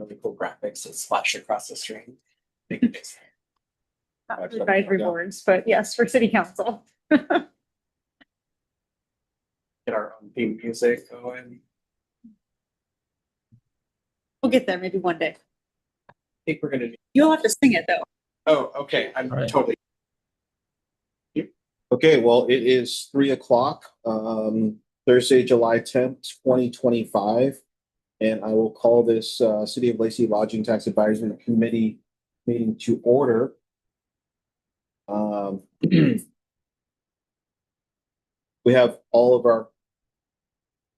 really cool graphics that splash across the screen. Big face. Not for advisory boards, but yes, for city council. Get our own theme music going. We'll get there maybe one day. I think we're gonna do. You'll have to sing it though. Oh, okay. I'm Right. totally. Okay, well, it is 3:00, Thursday, July 10th, 2025. And I will call this City of Lacey Lodging Tax Advisory Committee meeting to order. We have all of our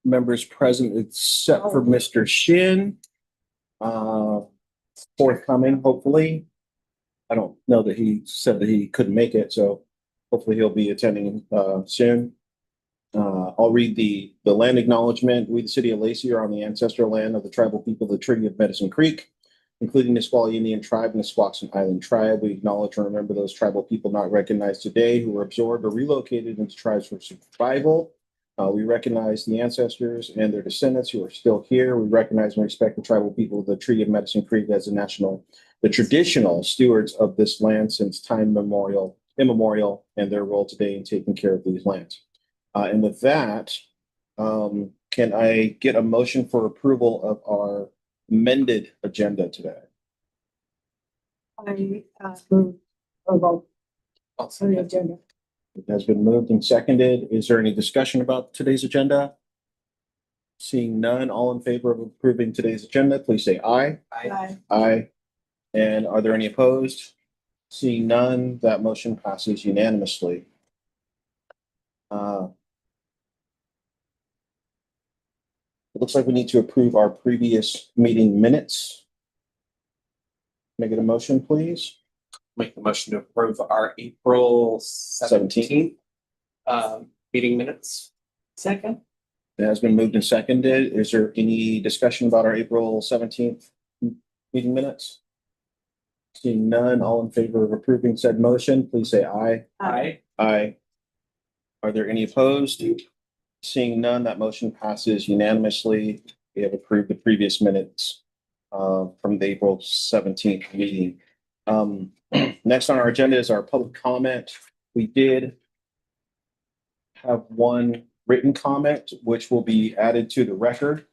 members present except for Mr. Shin. Forthcoming, hopefully. I don't know that he said that he couldn't make it, so hopefully he'll be attending soon. I'll read the land acknowledgement. We, the City of Lacey, are on the ancestral land of the tribal people of the Treaty of Medicine Creek, including the Nisqually Indian Tribe and the Squaxin Island Tribe. We acknowledge and remember those tribal people not recognized today who were absorbed or relocated into tribes for survival. We recognize the ancestors and their descendants who are still here. We recognize and respect the tribal people of the Treaty of Medicine Creek as the traditional stewards of this land since time immemorial, and their role today in taking care of these lands. And with that, can I get a motion for approval of our amended agenda today? I move or vote on the agenda. It has been moved and seconded. Is there any discussion about today's agenda? Seeing none, all in favor of approving today's agenda, please say aye. Aye. Aye. And are there any opposed? Seeing none, that motion passes unanimously. It looks like we need to approve our previous meeting minutes. Can I get a motion, please? Make the motion to approve our April 17th meeting minutes. Second. It has been moved and seconded. Is there any discussion about our April 17th meeting minutes? Seeing none, all in favor of approving said motion, please say aye. Aye. Aye. Are there any opposed? Seeing none, that motion passes unanimously. We have approved the previous minutes from the April 17th meeting. Next on our agenda is our public comment. We did have one written comment, which will be added to the record.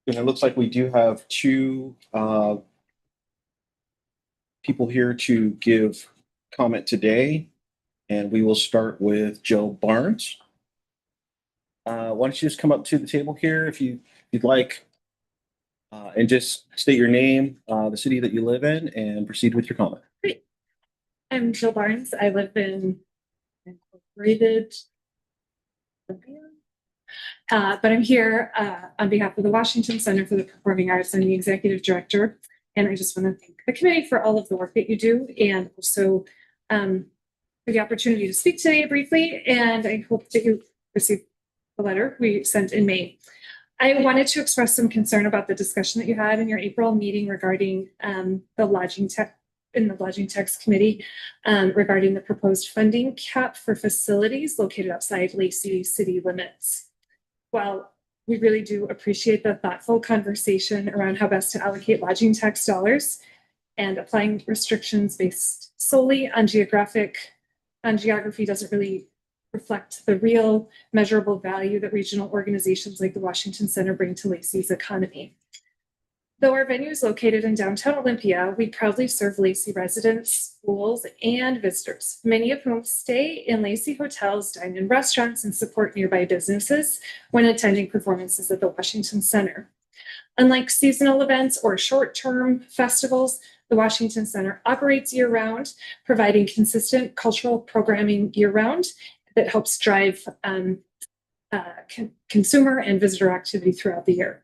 And it looks like we do have two people here to give comment today. And we will start with Joe Barnes. Why don't you just come up to the table here if you'd like, and just state your name, the city that you live in, and proceed with your comment. Great. I'm Jill Barnes. I live in Incorporated, but I'm here on behalf of the Washington Center for the Performing Arts. I'm the executive director, and I just want to thank the committee for all of the work that you do, and also for the opportunity to speak today briefly. And I hope that you receive the letter we sent in May. I wanted to express some concern about the discussion that you had in your April meeting regarding the lodging tax committee regarding the proposed funding cap for facilities located outside Lacey city limits. While we really do appreciate the thoughtful conversation around how best to allocate lodging tax dollars and applying restrictions based solely on geography doesn't really reflect the real measurable value that regional organizations like the Washington Center bring to Lacey's economy. Though our venue is located in downtown Olympia, we proudly serve Lacey residents, schools, and visitors, many of whom stay in Lacey hotels, dine in restaurants, and support nearby businesses when attending performances at the Washington Center. Unlike seasonal events or short-term festivals, the Washington Center operates year-round, providing consistent cultural programming year-round that helps drive consumer and visitor activity throughout the year.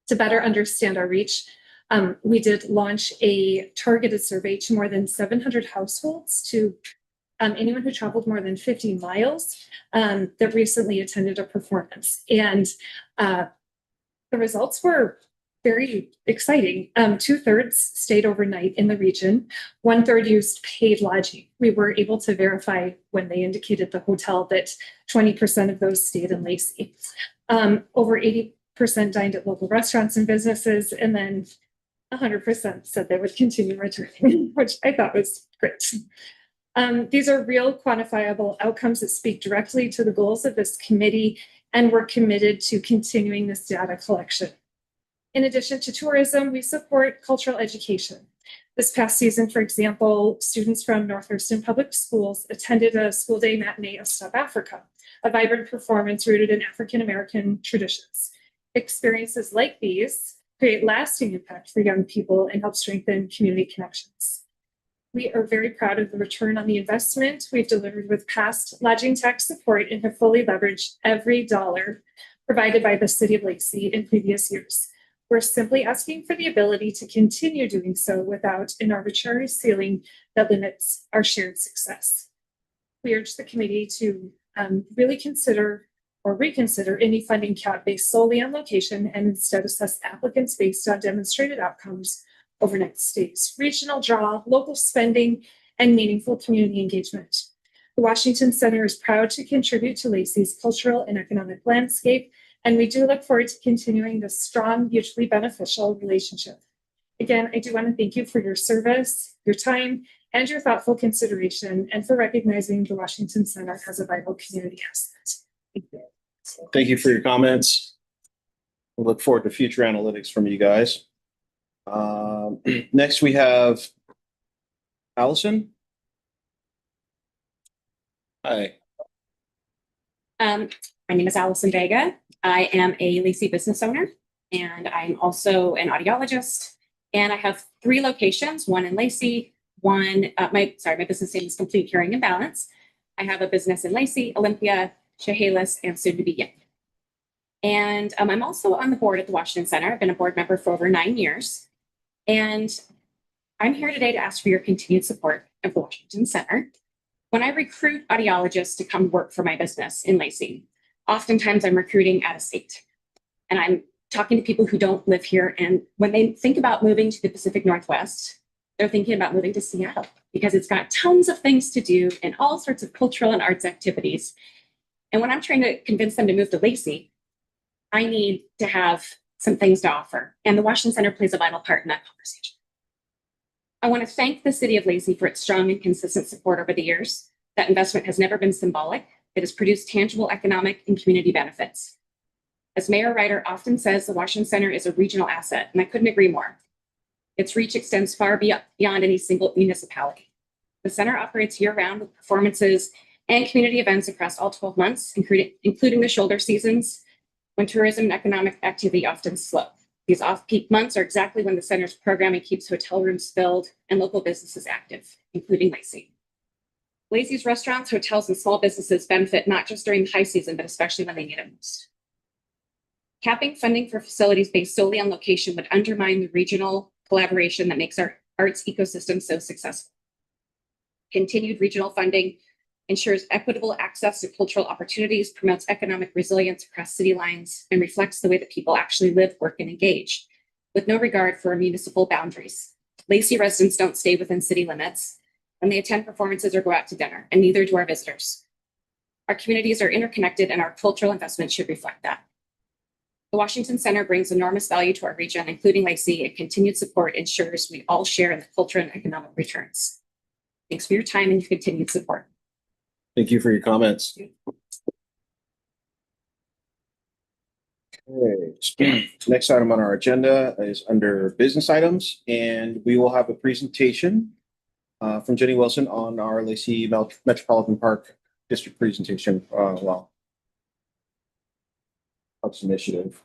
To better understand our reach, we did launch a targeted survey to more than 700 households, to anyone who traveled more than 50 miles that recently attended a performance. And the results were very exciting. 2/3 stayed overnight in the region. 1/3 used paid lodging. We were able to verify when they indicated the hotel that 20% of those stayed in Lacey. Over 80% dined at local restaurants and businesses, and then 100% said they would continue returning, which I thought was great. These are real quantifiable outcomes that speak directly to the goals of this committee, and we're committed to continuing this data collection. In addition to tourism, we support cultural education. This past season, for example, students from North Thurston Public Schools attended a school day matinee of South Africa, a vibrant performance rooted in African-American traditions. Experiences like these create lasting impact for young people and help strengthen community connections. We are very proud of the return on the investment we've delivered with past lodging tax support and have fully leveraged every dollar provided by the City of Lacey in previous years. We're simply asking for the ability to continue doing so without an arbitrary ceiling that limits our shared success. We urge the committee to really consider or reconsider any funding cap based solely on location and instead assess applicants based on demonstrated outcomes, overnight stays, regional draw, local spending, and meaningful community engagement. The Washington Center is proud to contribute to Lacey's cultural and economic landscape, and we do look forward to continuing this strong, mutually beneficial relationship. Again, I do want to thank you for your service, your time, and your thoughtful consideration, and for recognizing the Washington Center as a vital community asset. Thank you. Thank you for your comments. We look forward to future analytics from you guys. Next, we have Allison. Hi. My name is Allison Vega. I am a Lacey business owner, and I'm also an audiologist. And I have 3 locations, one in Lacey, my business name is Complete Hearing and Balance. I have a business in Lacey, Olympia, Chehalis, and soon to be Yale. And I'm also on the board at the Washington Center. I've been a board member for over 9 years. And I'm here today to ask for your continued support of the Washington Center. When I recruit audiologists to come work for my business in Lacey, oftentimes I'm recruiting out of state. And I'm talking to people who don't live here. And when they think about moving to the Pacific Northwest, they're thinking about moving to Seattle because it's got tons of things to do and all sorts of cultural and arts activities. And when I'm trying to convince them to move to Lacey, I need to have some things to offer. And the Washington Center plays a vital part in that conversation. I want to thank the City of Lacey for its strong and consistent support over the years. That investment has never been symbolic. It has produced tangible economic and community benefits. As Mayor Ryder often says, the Washington Center is a regional asset, and I couldn't agree more. Its reach extends far beyond any single municipality. The center operates year-round with performances and community events across all 12 months, including the shoulder seasons, when tourism and economic activity often slow. These off-peak months are exactly when the center's programming keeps hotel rooms filled and local businesses active, including Lacey. Lacey's restaurants, hotels, and small businesses benefit not just during the high season, but especially when they need it most. Capping funding for facilities based solely on location would undermine the regional collaboration that makes our arts ecosystem so successful. Continued regional funding ensures equitable access to cultural opportunities, promotes economic resilience across city lines, and reflects the way that people actually live, work, and engage, with no regard for municipal boundaries. Lacey residents don't stay within city limits when they attend performances or go out to dinner, and neither do our visitors. Our communities are interconnected, and our cultural investment should reflect that. The Washington Center brings enormous value to our region, including Lacey, and continued support ensures we all share in the cultural and economic returns. Thanks for your time and your continued support. Thank you for your comments. Okay. Next item on our agenda is under business items, and we will have a presentation from Jenny Wilson on our Lacey Metropolitan Park District presentation. Hubs Initiative.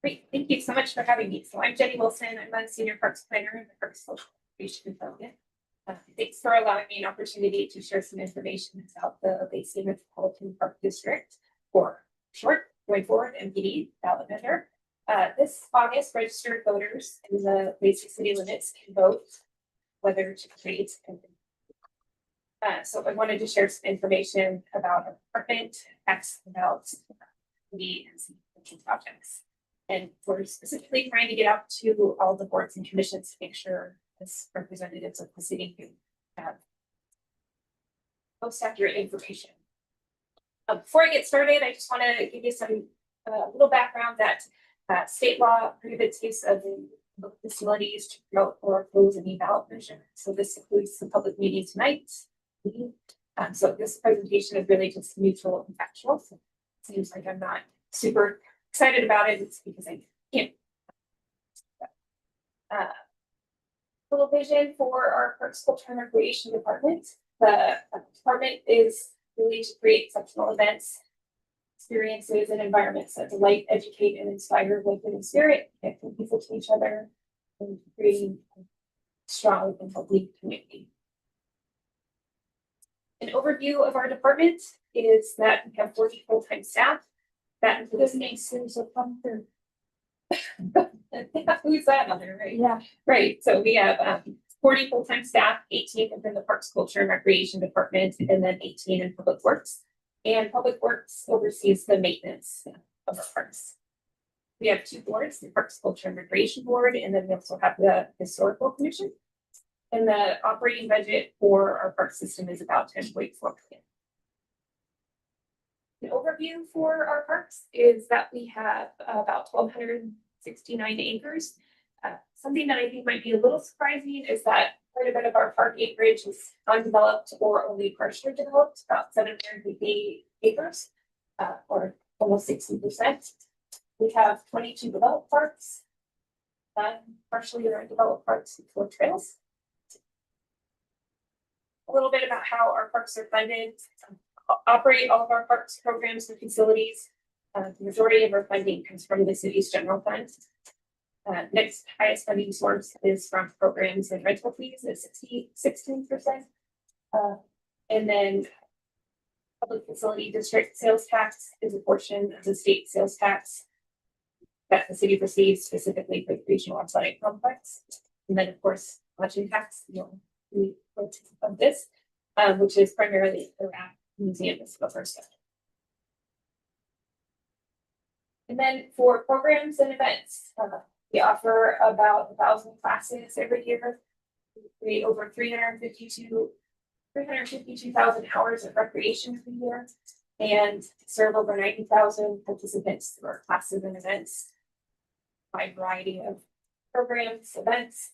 Great, thank you so much for having me. So I'm Jenny Wilson. I'm a senior parks planner in the Parks Social Conservation Development. Thanks for allowing me an opportunity to share some information about the Lacey Metropolitan Park District, or short, going forward, MPD ballot measure. This August, registered voters in the Lacey city limits can vote whether to create. So I wanted to share some information about our department, facts about the and some potential projects. And we're specifically trying to get out to all the boards and commissions to make sure as representatives of the city who have most accurate information. Before I get started, I just want to give you some little background that state law prohibits use of the facilities to promote or oppose any ballot measure. So this includes the public meeting tonight. So this presentation is really just neutral and factual. So it seems like I'm not super excited about it. It's because I can't. Little vision for our Parks, Culture, and Recreation department. The department is really to create exceptional events, experiences, and environments that delight, educate, and inspire with an spirit, connecting people to each other, and creating a strong and healthy community. An overview of our department is that we have 40 full-time staff. That includes students of fun. Who's that other, right? Yeah, right. So we have 40 full-time staff, 18 within the Parks, Culture, and Recreation department, and then 18 in Public Works. And Public Works oversees the maintenance of our parks. We have 2 boards, the Parks, Culture, and Recreation Board, and then we also have the Historical Commission. And the operating budget for our park system is about $10.4 million. An overview for our parks is that we have about 1,269 acres. Something that I think might be a little surprising is that quite a bit of our park acreage is undeveloped or only partially developed, about 750 acres, or almost 60%. We have 22 developed parks, partially or undeveloped parks with 4 trails. A little bit about how our parks are funded. Operate all of our parks, programs, and facilities. The majority of our funding comes from the city's general fund. Next highest funding source is from programs and rental fees at 16%. And then public facility district sales tax is a portion of the state sales tax that the city receives specifically for the regional athletic complex. And then of course, lodging tax, of this, which is primarily around museum is the first step. And then for programs and events, we offer about 1,000 classes every year. We create over 352,000 hours of recreation every year, and serve over 90,000 participants through our classes and events. Wide variety of programs, events,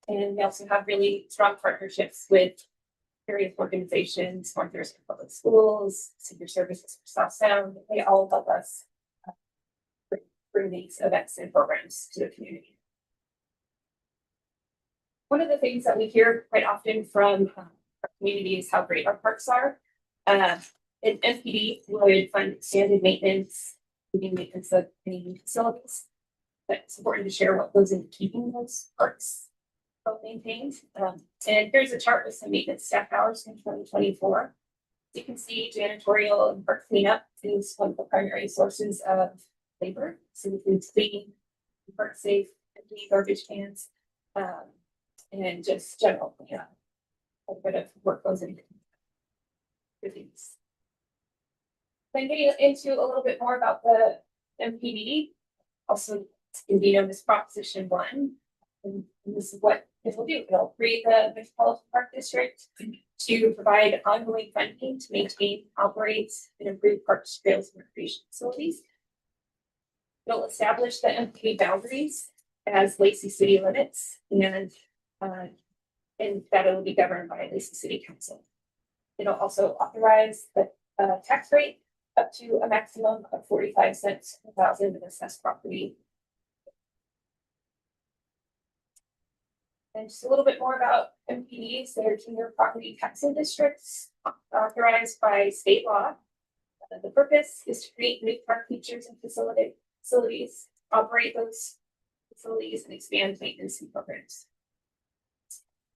and we also have really strong partnerships with various organizations, North Thurston Public Schools, Senior Services for South Sound. They all help us bring these events and programs to the community. One of the things that we hear quite often from our community is how great our parks are. And NPD would fund expanded maintenance, including maintenance of any facilities. But it's important to share what goes into keeping those parks well maintained. And here's a chart with some maintenance staff hours in 2024. As you can see, janitorial and park cleanup is one of the primary sources of labor. So it includes cleaning, park safe, empty garbage cans, and just general cleanup. A bit of work goes into these. Then getting into a little bit more about the MPD, also can be known as Proposition 1. And this is what it will do. It'll create the Metropolitan Park District to provide ongoing funding to maintain, operate, and improve parks, trails, and recreation facilities. It'll establish the MPD boundaries as Lacey City limits, and that it will be governed by Lacey City Council. It'll also authorize the tax rate up to a maximum of 45 cents per thousand of assessed property. And just a little bit more about MPDs. They're junior property taxing districts authorized by state law. The purpose is to create new park features and facilities, operate those facilities, and expand maintenance and programs.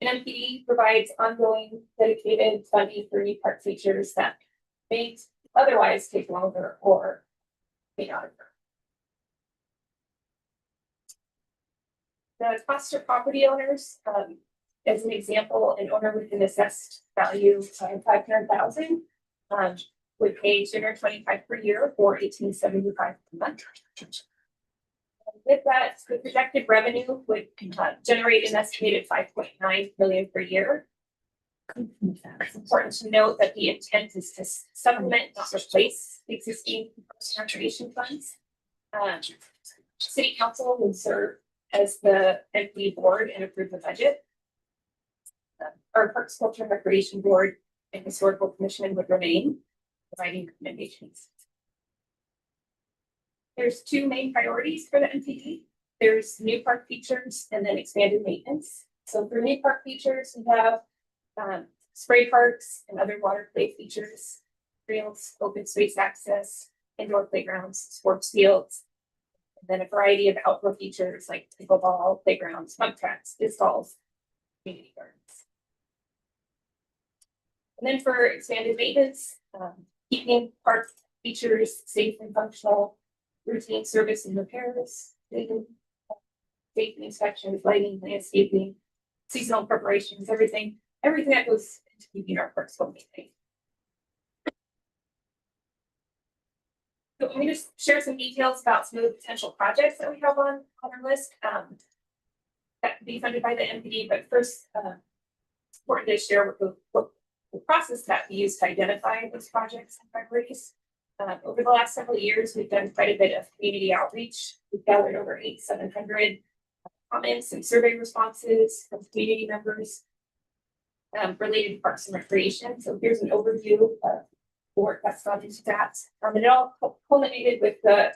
An MPD provides ongoing dedicated funding for new park features that may otherwise take longer or may not occur. The cost to property owners, as an example, an owner with an assessed value of 500,000 would pay $225 per year or $1875 per month. With that, the projected revenue would generate an estimated 5.9 million per year. It's important to note that the intent is to supplement, not replace, the existing conservation funds. City council would serve as the MPD board and approve the budget. Our Parks, Culture, and Recreation Board and Historical Commission would remain, providing recommendations. There's two main priorities for the MPD. There's new park features and then expanded maintenance. So for new park features, we have spray parks and other water play features, trails, open space access, indoor playgrounds, sports fields, and then a variety of outdoor features like pickleball, playgrounds, pump tracks, disc golf, community gardens. And then for expanded maintenance, keeping park features safe and functional, routine service and repairs, safety inspections, lighting, landscaping, seasonal preparations, everything that goes into keeping our parks well-maintained. So I'm going to share some details about some of the potential projects that we have on our list that could be funded by the MPD. But first, it's important to share what the process that we use to identify those projects and priorities. Over the last several years, we've done quite a bit of community outreach. We've gathered over 700 comments and survey responses from community members related to parks and recreation. So here's an overview of the work that's gone into that. And it all culminated with the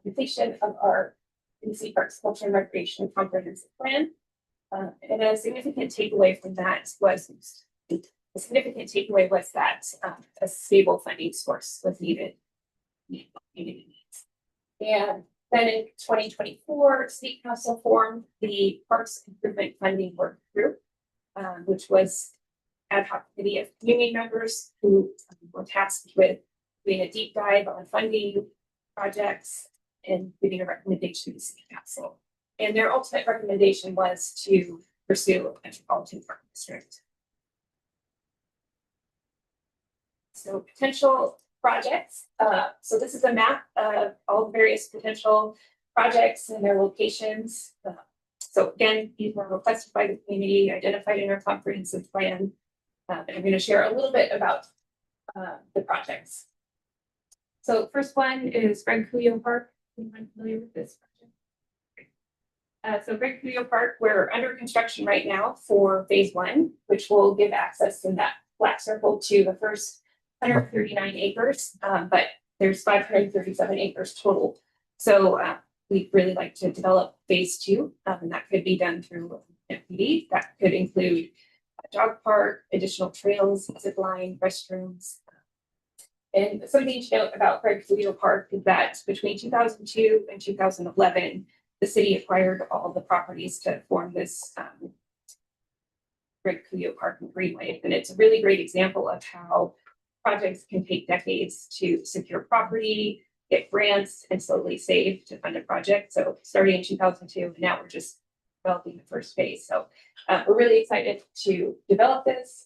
completion of our DC Parks, Culture, and Recreation Comprehensive Plan. And a significant takeaway from that was that a stable funding source was needed. And then in 2024, State Council formed the Parks Improvement Funding Work Group, which was ad hoc committee of community members who were tasked with doing a deep dive on funding projects and giving a recommendation to the City Council. And their ultimate recommendation was to pursue a metropolitan park district. So potential projects. So this is a map of all the various potential projects and their locations. So again, these were requested by the community, identified in our comprehensive plan. And I'm going to share a little bit about the projects. So first one is Greg Cuyo Park. Anyone familiar with this project? So Greg Cuyo Park, we're under construction right now for phase 1, which will give access in that black circle to the first 139 acres, but there's 537 acres total. So we'd really like to develop phase 2, and that could be done through MPD. That could include a dog park, additional trails, zip line, restrooms. And something to note about Greg Cuyo Park is that between 2002 and 2011, the city acquired all the properties to form this Greg Cuyo Park and Greenway. And it's a really great example of how projects can take decades to secure property, get grants, and slowly save to fund a project. So starting in 2002, and now we're just developing the first phase. So we're really excited to develop this.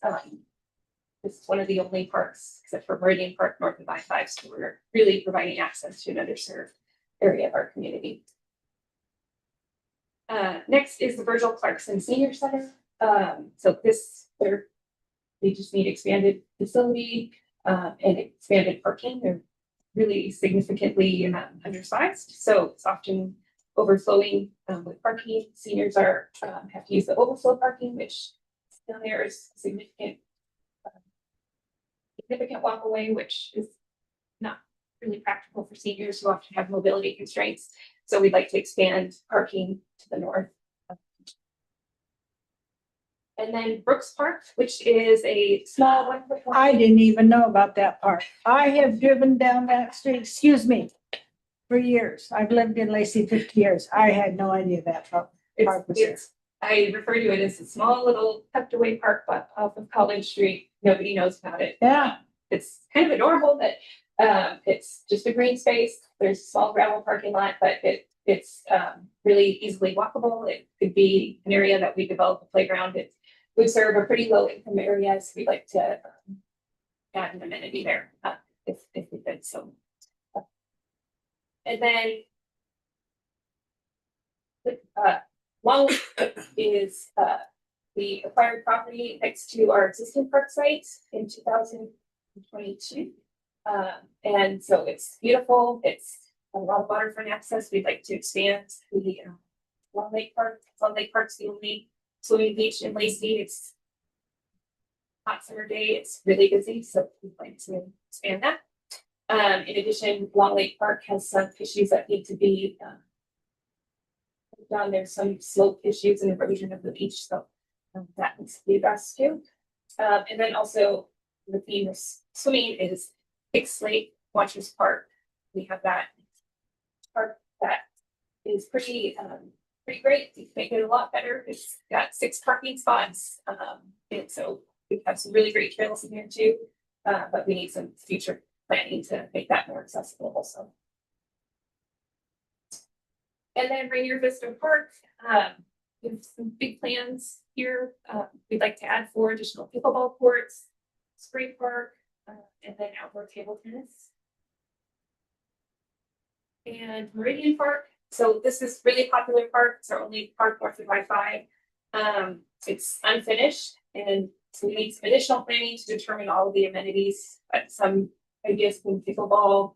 This is one of the only parks, except for Meridian Park north of I-5, so we're really providing access to an underserved area of our community. Next is the Virgil Clarkson Senior Center. So they just need expanded facility and expanded parking. They're really significantly undersized, so it's often overflowing with parking. Seniors have to use the overflow parking, which down there is significant walk away, which is not really practical for seniors who often have mobility constraints. So we'd like to expand parking to the north. And then Brooks Park, which is a small 1.1. I didn't even know about that park. I have driven down that street, excuse me, for years. I've lived in Lacey 50 years. I had no idea that park was there. It's I refer to it as a small little tucked away park but off of College Street. Nobody knows about it. Yeah, It's kind of adorable, but it's just a green space. There's a small gravel parking lot, but it's really easily walkable. It could be an area that we develop a playground. It would serve a pretty low income area, so we'd like to add an amenity there if we could. So, and then Long is we acquired property next to our existing park site in 2022. And so it's beautiful. It's a lot of waterfront access. We'd like to expand the Long Lake Park. Long Lake Park's the only swimming beach in Lacey. It's hot summer day. It's really busy, so we'd like to expand that. In addition, Long Lake Park has some issues that need to be done. There's some slope issues and erosion of the beach, so that needs to be addressed too. And then also the theme of swimming is Hicks Lake Watchers Park. We have that park that is pretty great. You can make it a lot better. It's got 6 parking spots, and so we have some really great trails in here too. But we need some future planning to make that more accessible also. And then Rainier Vista Park, we have some big plans here. We'd like to add 4 additional pickleball courts, spray park, and then outdoor table tennis. And Meridian Park. So this is really popular park. It's our only park north of I-5. It's unfinished, and so we need some additional planning to determine all of the amenities. Some ideas from pickleball.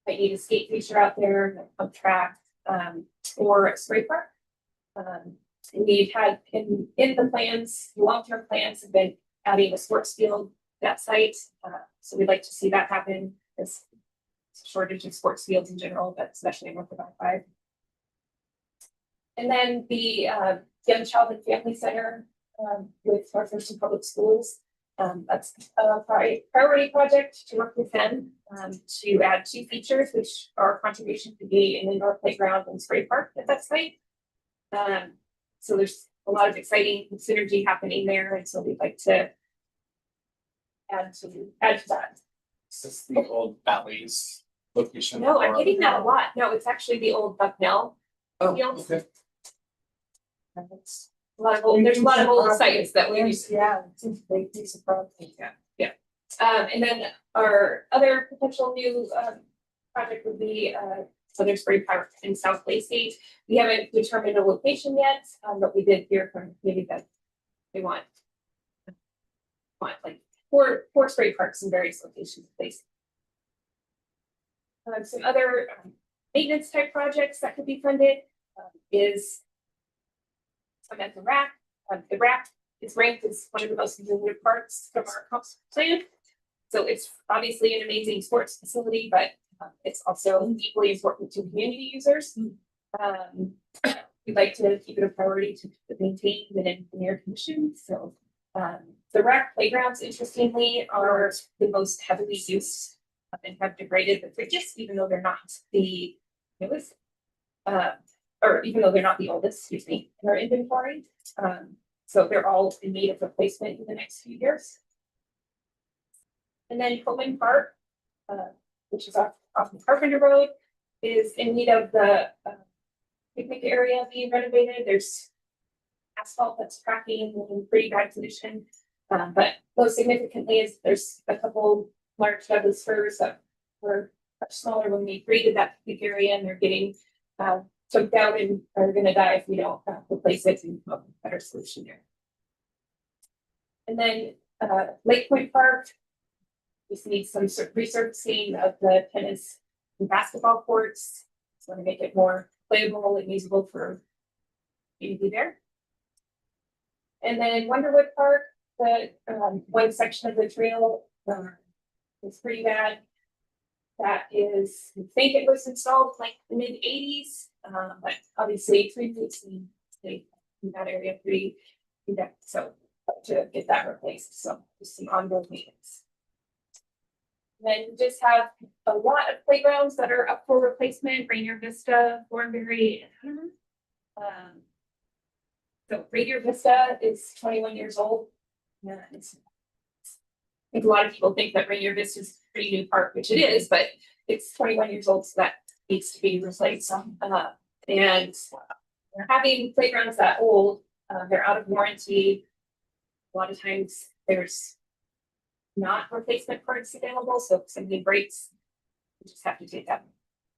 I need a skate feature out there, a track, or a spray park. We've had in the plans, the long-term plans have been adding a sports field that site. So we'd like to see that happen. There's a shortage of sports fields in general, but especially north of I-5. And then the Young Child and Family Center with Northwestern Public Schools. That's a priority project to work with them to add 2 features, which our contribution could be an indoor playground and spray park at that site. So there's a lot of exciting synergy happening there, and so we'd like to add to that. Is this the old Bally's location? No, I'm or- getting that a lot. No, it's actually the old Bucknell. Oh, field. okay. There's a lot of old sites that we use. yeah, it's a big piece of property. And then our other potential new project would be Southern Spray Park in South Lacey. We haven't determined a location yet, but we did hear from maybe that they want like four spray parks in various locations of Lacey. Some other maintenance type projects that could be funded is some at the rack. The rack is ranked as one of the most visited parks from our comp plan. So it's obviously an amazing sports facility, but it's also equally important to community users. We'd like to keep it a priority to maintain within the air conditions. So the rack playgrounds, interestingly, are the most heavily used and have degraded the quickest, even though they're not the newest, or even though they're not the oldest, excuse me, in our inventory. So they're all in need of replacement in the next few years. And then Coleman Park, which is off the Carpenter Road, is in need of the picnic area being renovated. There's asphalt that's cracking in pretty bad condition. But most significantly is there's a couple large Douglas firs that were much smaller when we created that picnic area, and they're getting choked out and are going to die if we don't replace it and come up with a better solution there. And then Lake Point Park, just need some resurfacing of the tennis and basketball courts. So to make it more playable and usable for community there. And then Wonderwood Park, the one section of the trail is pretty bad. That is, I think it was installed like the mid-80s, but obviously 3 weeks in that area pretty in-depth, so to get that replaced. So just some ongoing maintenance. And then we just have a lot of playgrounds that are up for replacement: Rainier Vista, Thornberry, and Hunter. So Rainier Vista is 21 years old. And I think a lot of people think that Rainier Vista is a pretty new park, which it is, but it's 21 years old, so that needs to be replaced. And having playgrounds that old, they're out of warranty. A lot of times there's not replacement parts available, so if something breaks, you just have to take that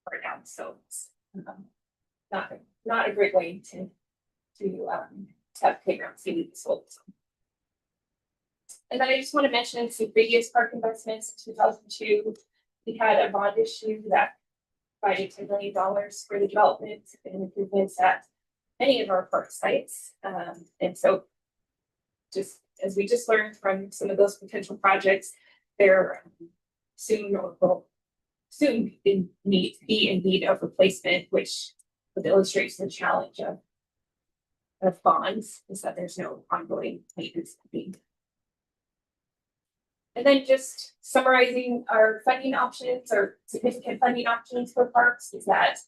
part down. So it's not a great way to have playgrounds being sold. And then I just want to mention some previous park investments. In 2002, we had a bond issue that provided $10 million for the development and improvements at many of our park sites. And so just as we just learned from some of those potential projects, they're soon or will soon be in need of replacement, which illustrates the challenge of bonds is that there's no ongoing maintenance being. And then just summarizing our funding options or significant funding options for parks is that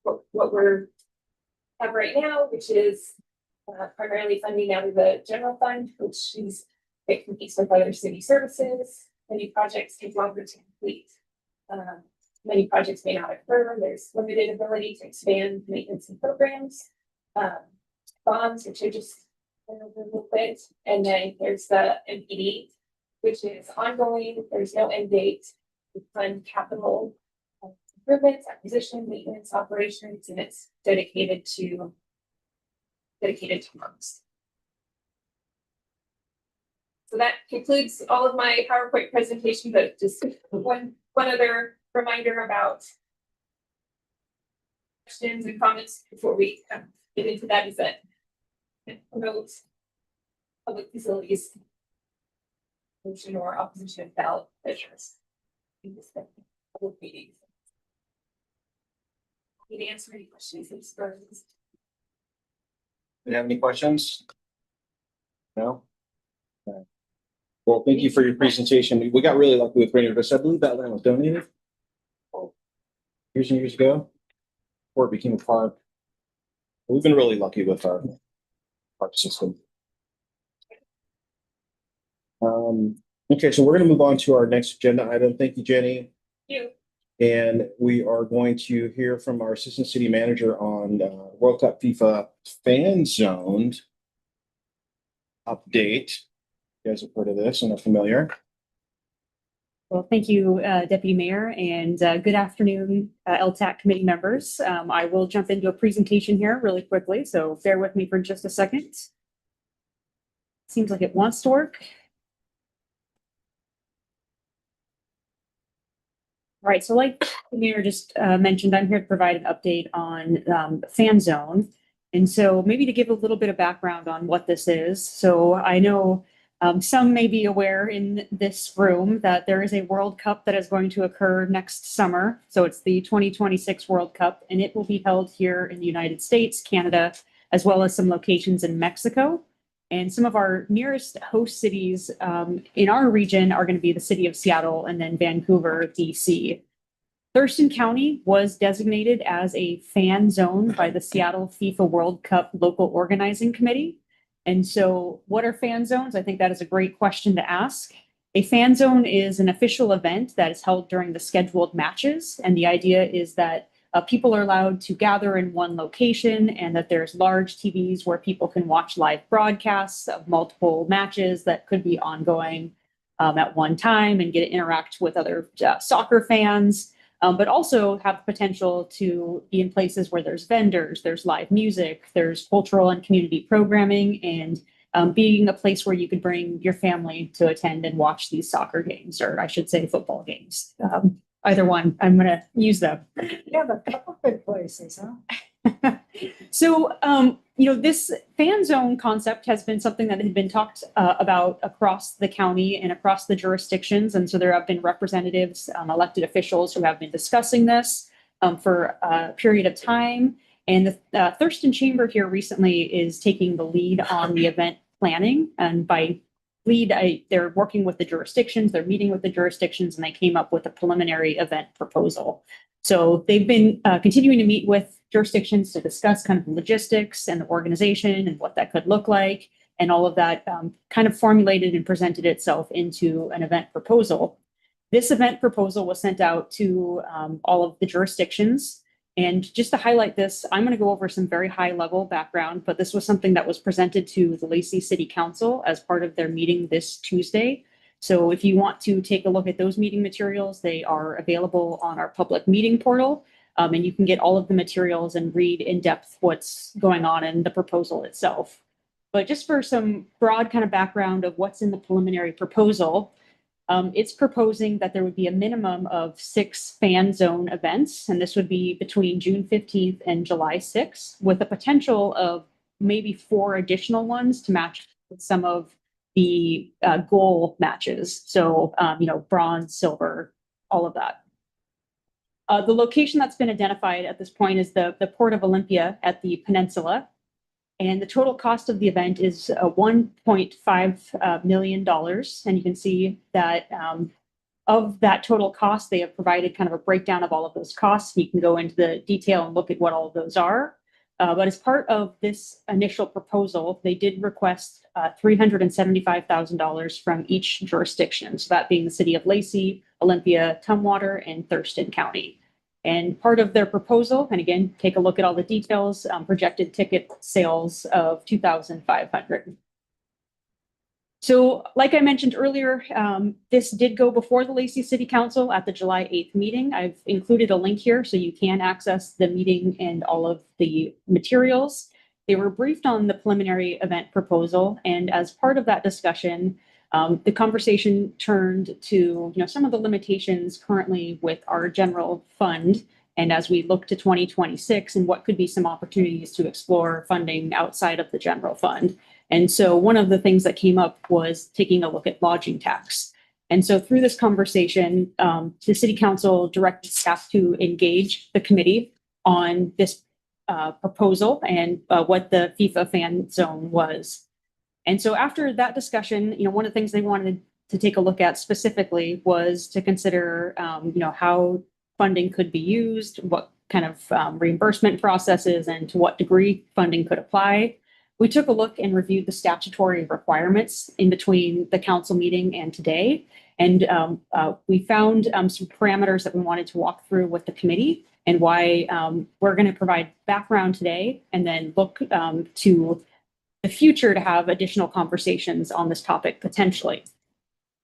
what we're have right now, which is primarily funding out of the general fund, which is it competes with other city services. Many projects take longer to complete. Many projects may not occur. There's limited ability to expand maintenance and programs. Bonds, which are just a little bit, and then there's the MPD, which is ongoing. There's no end date. We fund capital improvements, acquisition, maintenance, operations, and it's dedicated to parks. So that concludes all of my PowerPoint presentation, but just one other reminder about questions and comments before we get into that is that promote public facilities motion or opposition ballot measures in this public meetings. Need to answer any questions. Do you have any questions? No? Okay. Well, thank you for your presentation. We got really lucky with Rainier Vista. I believe that land was donated years and years ago before it became a park. We've been really lucky with our park system. Okay, so we're going to move on to our next agenda item. Thank you, Jenny. Thank you. And we are going to hear from our assistant city manager on World Cup FIFA fan zoned update. You guys have heard of this and are familiar. Well, thank you, Deputy Mayor, and good afternoon, LTAC committee members. I will jump into a presentation here really quickly, so bear with me for just a second. Seems like it wants to work. All right, so like the mayor just mentioned, I'm here to provide an update on fan zone. And so maybe to give a little bit of background on what this is. So I know some may be aware in this room that there is a World Cup that is going to occur next summer. So it's the 2026 World Cup, and it will be held here in the United States, Canada, as well as some locations in Mexico. And some of our nearest host cities in our region are going to be the city of Seattle and then Vancouver, DC. Thurston County was designated as a fan zone by the Seattle FIFA World Cup Local Organizing Committee. And so what are fan zones? I think that is a great question to ask. A fan zone is an official event that is held during the scheduled matches. And the idea is that people are allowed to gather in one location and that there's large TVs where people can watch live broadcasts of multiple matches that could be ongoing at one time and get to interact with other soccer fans, but also have the potential to be in places where there's vendors, there's live music, there's cultural and community programming, and being a place where you could bring your family to attend and watch these soccer games, or I should say football games. Either one, I'm going to use them. You have a couple good places, huh? So, this fan zone concept has been something that had been talked about across the county and across the jurisdictions. And so there have been representatives, elected officials who have been discussing this for a period of time. And the Thurston Chamber here recently is taking the lead on the event planning. And by they're working with the jurisdictions, they're meeting with the jurisdictions, and they came up with a preliminary event proposal. So they've been continuing to meet with jurisdictions to discuss kind of the logistics and the organization and what that could look like. And all of that kind of formulated and presented itself into an event proposal. This event proposal was sent out to all of the jurisdictions. And just to highlight this, I'm going to go over some very high level background, but this was something that was presented to the Lacey City Council as part of their meeting this Tuesday. So if you want to take a look at those meeting materials, they are available on our public meeting portal. And you can get all of the materials and read in depth what's going on in the proposal itself. But just for some broad kind of background of what's in the preliminary proposal, it's proposing that there would be a minimum of 6 fan zone events, and this would be between June 15th and July 6th, with a potential of maybe 4 additional ones to match with some of the goal matches. So, bronze, silver, all of that. The location that's been identified at this point is the Port of Olympia at the peninsula. And the total cost of the event is $1.5 million. And you can see that of that total cost, they have provided kind of a breakdown of all of those costs. You can go into the detail and look at what all of those are. But as part of this initial proposal, they did request $375,000 from each jurisdiction. So that being the city of Lacey, Olympia, Tumwater, and Thurston County. And part of their proposal, and again, take a look at all the details, projected ticket sales of 2,500. So like I mentioned earlier, this did go before the Lacey City Council at the July 8th meeting. I've included a link here so you can access the meeting and all of the materials. They were briefed on the preliminary event proposal, and as part of that discussion, the conversation turned to some of the limitations currently with our general fund. And as we look to 2026 and what could be some opportunities to explore funding outside of the general fund. And so one of the things that came up was taking a look at lodging tax. And so through this conversation, the city council directed staff to engage the committee on this proposal and what the FIFA fan zone was. And so after that discussion, one of the things they wanted to take a look at specifically was to consider, how funding could be used, what kind of reimbursement processes, and to what degree funding could apply. We took a look and reviewed the statutory requirements in between the council meeting and today. And we found some parameters that we wanted to walk through with the committee and why we're going to provide background today and then look to the future to have additional conversations on this topic potentially.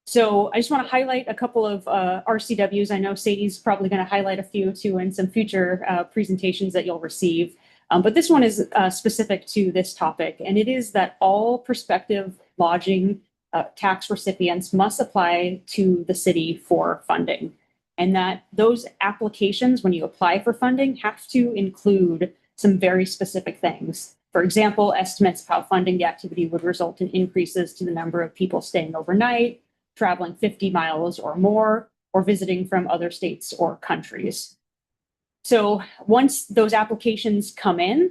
So I just want to highlight a couple of RCWs. I know Sadie's probably going to highlight a few too in some future presentations that you'll receive. But this one is specific to this topic, and it is that all prospective lodging tax recipients must apply to the city for funding, and that those applications, when you apply for funding, have to include some very specific things. For example, estimates of how funding the activity would result in increases to the number of people staying overnight, traveling 50 miles or more, or visiting from other states or countries. So once those applications come in,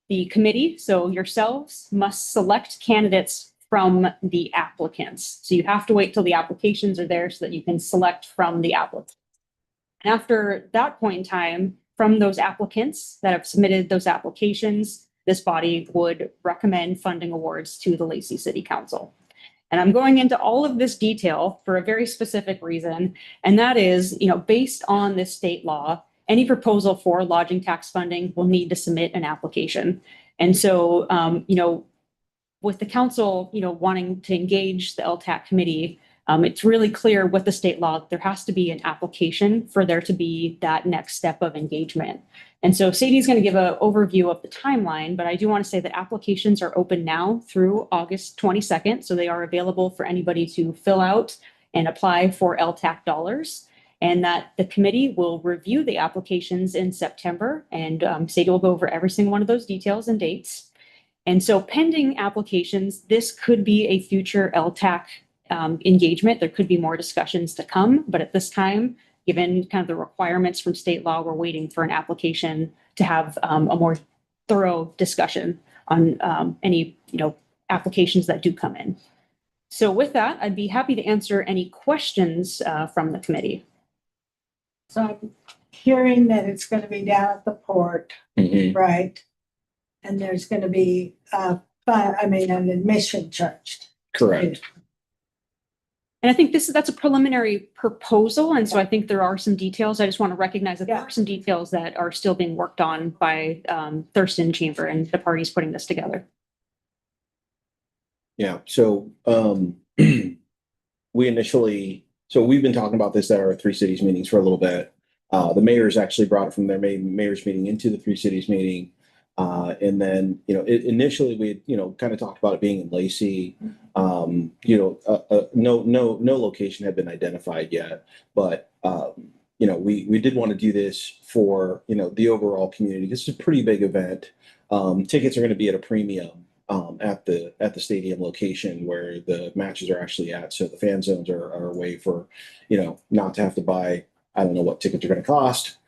the committee, so yourselves, must select candidates from the applicants. So you have to wait till the applications are there so that you can select from the applicants. And after that point in time, from those applicants that have submitted those applications, this body would recommend funding awards to the Lacey City Council. And I'm going into all of this detail for a very specific reason, and that is, based on this state law, any proposal for lodging tax funding will need to submit an application. And so, with the council, wanting to engage the LTAC committee, it's really clear with the state law that there has to be an application for there to be that next step of engagement. And so Sadie's going to give an overview of the timeline, but I do want to say that applications are open now through August 22nd. So they are available for anybody to fill out and apply for LTAC dollars, and that the committee will review the applications in September. And Sadie will go over every single one of those details and dates. And so pending applications, this could be a future LTAC engagement. There could be more discussions to come, but at this time, given kind of the requirements from state law, we're waiting for an application to have a more thorough discussion on any applications that do come in. So with that, I'd be happy to answer any questions from the committee. So I'm hearing that it's gonna be down at the port, right? And there's gonna be, an admission charged. Correct. And I think that's a preliminary proposal. And so I think there are some details. I just want to recognize that there are some details that are still being worked on by Thurston Chamber and the parties putting this together. Yeah, so we've been talking about this at our Three Cities meetings for a little bit. The mayors actually brought it from their mayor's meeting into the Three Cities meeting. And then, initially we had, kind of talked about it being in Lacey. No location had been identified yet, but we did want to do this for, the overall community. This is a pretty big event. Tickets are going to be at a premium at the stadium location where the matches are actually at. So the fan zones are a way for, not to have to buy, I don't know what tickets are going to cost,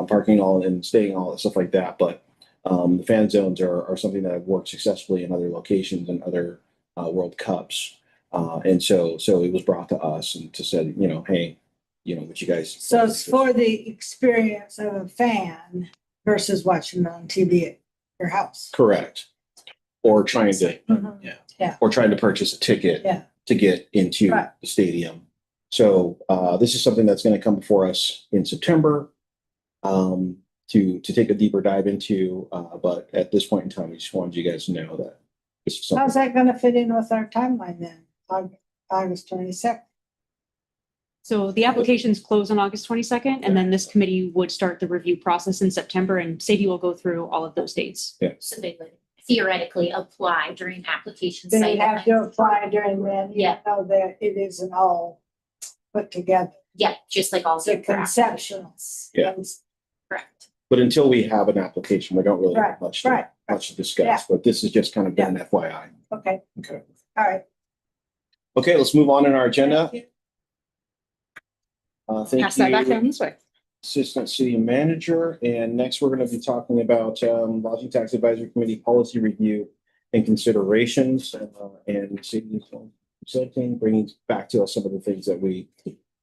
parking all and staying, all that stuff like that. But the fan zones are something that have worked successfully in other locations and other World Cups. And so it was brought to us and to said, hey, what you guys. So it's for the experience of a fan versus watching it on TV at your house. Correct. Or trying to, or trying to purchase a ticket to get into the stadium. So this is something that's going to come before us in September. To take a deeper dive into, but at this point in time, we just wanted you guys to know that this is something. How's that gonna fit in with our timeline then? August 22nd. So the applications close on August 22nd, and then this committee would start the review process in September, and Sadie will go through all of those dates. Yeah. So they would theoretically apply during application They cycle. have to apply during then, even though that it isn't all put together. Yeah, just like all The conceptual. Yeah. Correct. But until we have an application, we don't really have much to discuss. Yeah. But this is just kind of an FYI. Okay, Okay. all right. Okay, let's move on in our agenda. Thank Pass that back you, down this way. Assistant City Manager. And next, we're going to be talking about Lodging Tax Advisory Committee policy review and considerations, and Sadie presenting, bringing back to us some of the things that we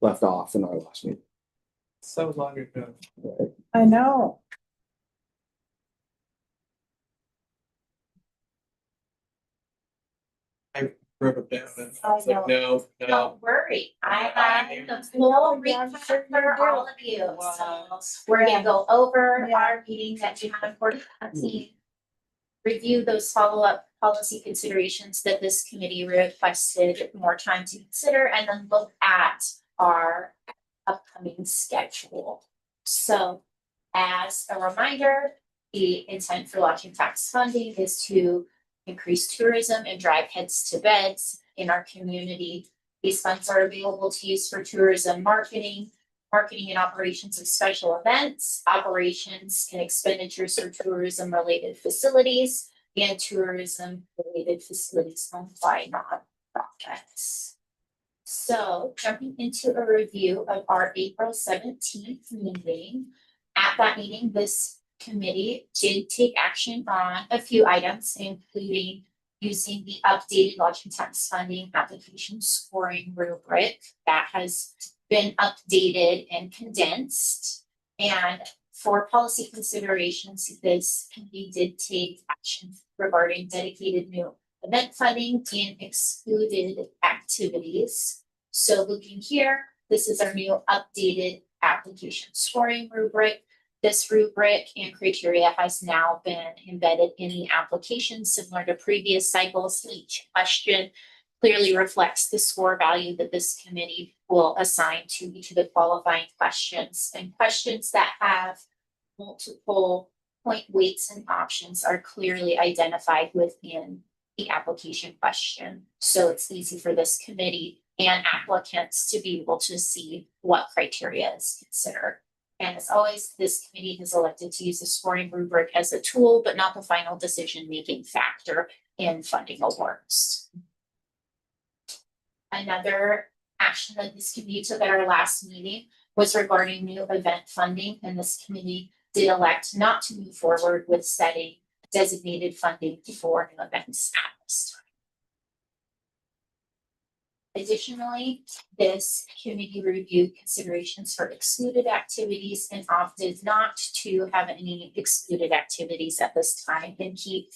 left off in our last meeting. So long ago. Right. I know. Wrote it down and I was I like, no. Don't worry, I have the full recap for all of you. So we're gonna go over our meeting that you had for the review those follow-up policy considerations that this committee requested more time to consider, and then look at our upcoming schedule. So as a reminder, the intent for lodging tax funding is to increase tourism and drive heads to beds in our community. These funds are available to use for tourism marketing and operations of special events, operations and expenditures for tourism related facilities, and tourism related facilities owned by nonprofits. So jumping into a review of our April 17th meeting. At that meeting, this committee did take action on a few items, including using the updated lodging tax funding application scoring rubric that has been updated and condensed. And for policy considerations, this committee did take action regarding dedicated new event funding and excluded activities. So looking here, this is our new updated application scoring rubric. This rubric and criteria has now been embedded in the application, similar to previous cycles. Each question clearly reflects the score value that this committee will assign to each of the qualifying questions. And questions that have multiple point weights and options are clearly identified within the application question. So it's easy for this committee and applicants to be able to see what criteria is considered. And as always, this committee has elected to use the scoring rubric as a tool, but not the final decision-making factor in funding awards. Another action that this committee took at our last meeting was regarding new event funding, and this committee did elect not to move forward with setting designated funding for new events at this time. Additionally, this committee reviewed considerations for excluded activities and opted not to have any excluded activities at this time and keep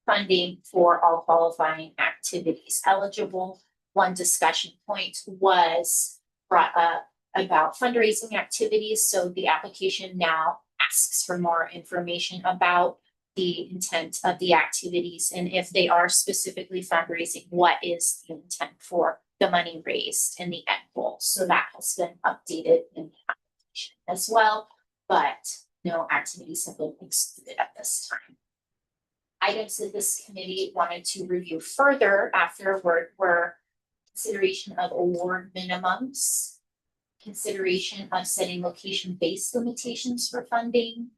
funding for all qualifying activities eligible. One discussion point was brought up about fundraising activities. So the application now asks for more information about the intent of the activities and if they are specifically fundraising, what is the intent for the money raised and the end goal. So that has been updated in the application as well, but no activities have been excluded at this time. Items that this committee wanted to review further afterward were consideration of award minimums, consideration of setting location-based limitations for funding,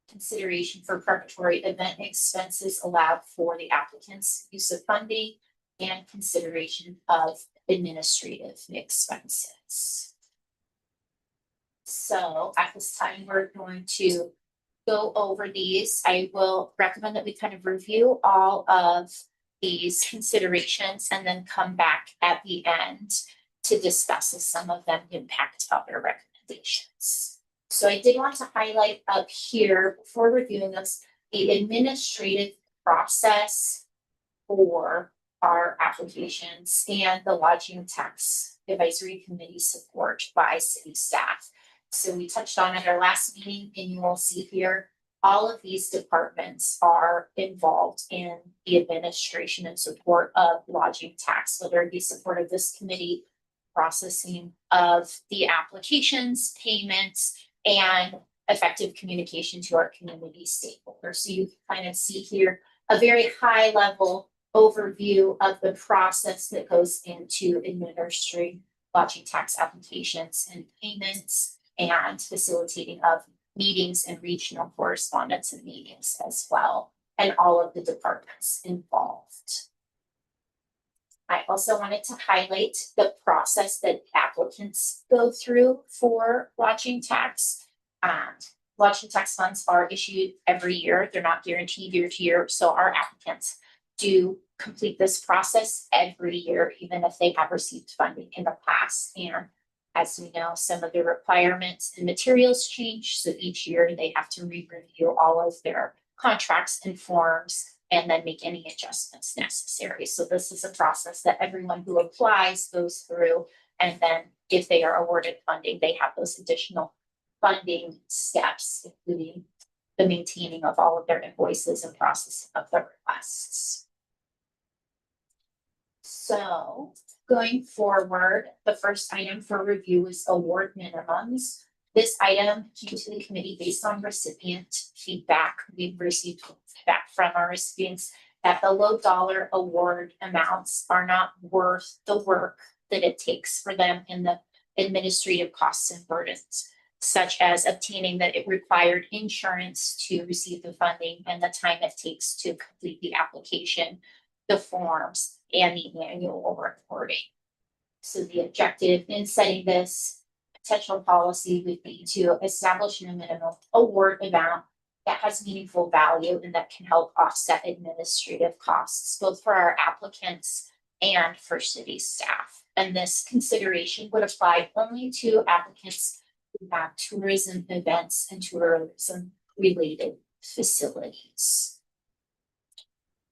consideration for preparatory event expenses allowed for the applicant's use of funding, and consideration of administrative expenses. So at this time, we're going to go over these. I will recommend that we kind of review all of these considerations and then come back at the end to discuss if some of them impact other recommendations. So I did want to highlight up here before reviewing this, the administrative process for our applications and the lodging tax advisory committee support by city staff. So we touched on at our last meeting, and you will see here, all of these departments are involved in the administration and support of lodging tax, whether it be support of this committee, processing of the applications, payments, and effective communication to our community stakeholders. So you can kind of see here a very high level overview of the process that goes into administering lodging tax applications and payments and facilitating of meetings and regional correspondence and meetings as well, and all of the departments involved. I also wanted to highlight the process that applicants go through for lodging tax. Lodging tax funds are issued every year. They're not guaranteed year to year. So our applicants do complete this process every year, even if they have received funding in the past. And as we know, some of the requirements and materials change. So each year they have to re-review all of their contracts and forms and then make any adjustments necessary. So this is a process that everyone who applies goes through. And then if they are awarded funding, they have those additional funding steps, including the maintaining of all of their invoices and processing of the requests. So going forward, the first item for review is award minimums. This item came to the committee based on recipient feedback. We've received feedback from our recipients that the low dollar award amounts are not worth the work that it takes for them in the administrative costs and burdens, such as obtaining that it required insurance to receive the funding and the time it takes to complete the application, the forms, and the annual reporting. So the objective in setting this potential policy would be to establish a minimum award amount that has meaningful value and that can help offset administrative costs, both for our applicants and for city staff. And this consideration would apply only to applicants who have tourism events and tourism related facilities.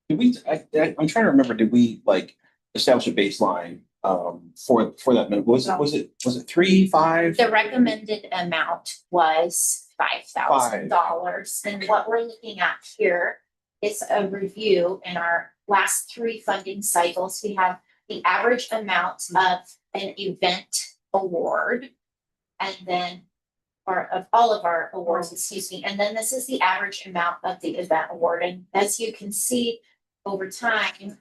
Did we, I'm trying to remember, did we like establish a baseline for that minute? Was it 3, 5? The recommended amount was $5,000. And what we're looking at here is a review in our last 3 funding cycles. We have the average amount of an event award, and then or of all of our awards, excuse me. And then this is the average amount of the event award. And as you can see over time,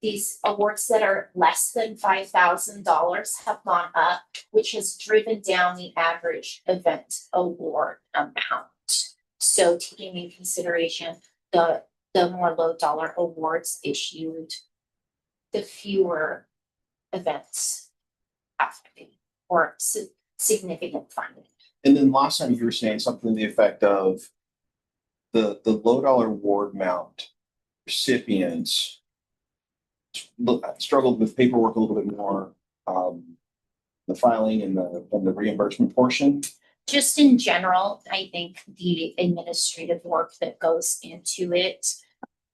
these awards that are less than $5,000 have gone up, which has driven down the average event award amount. So taking in consideration the more low dollar awards issued, the fewer events have funding or significant funding. And then last time you were saying something to the effect of the low dollar award amount recipients struggled with paperwork a little bit more the filing and the reimbursement portion? Just in general, I think the administrative work that goes into it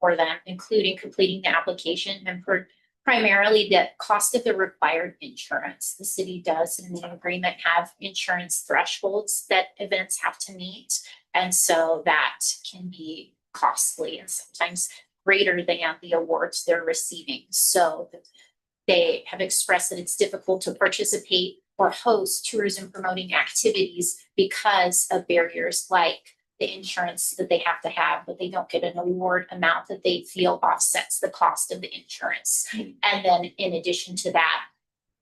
for them, including completing the application and for primarily the cost of the required insurance. The city does in the agreement have insurance thresholds that events have to meet. And so that can be costly and sometimes greater than the awards they're receiving. So they have expressed that it's difficult to participate or host tourism promoting activities because of barriers like the insurance that they have to have, but they don't get an award amount that they feel offsets the cost of the insurance. And then in addition to that,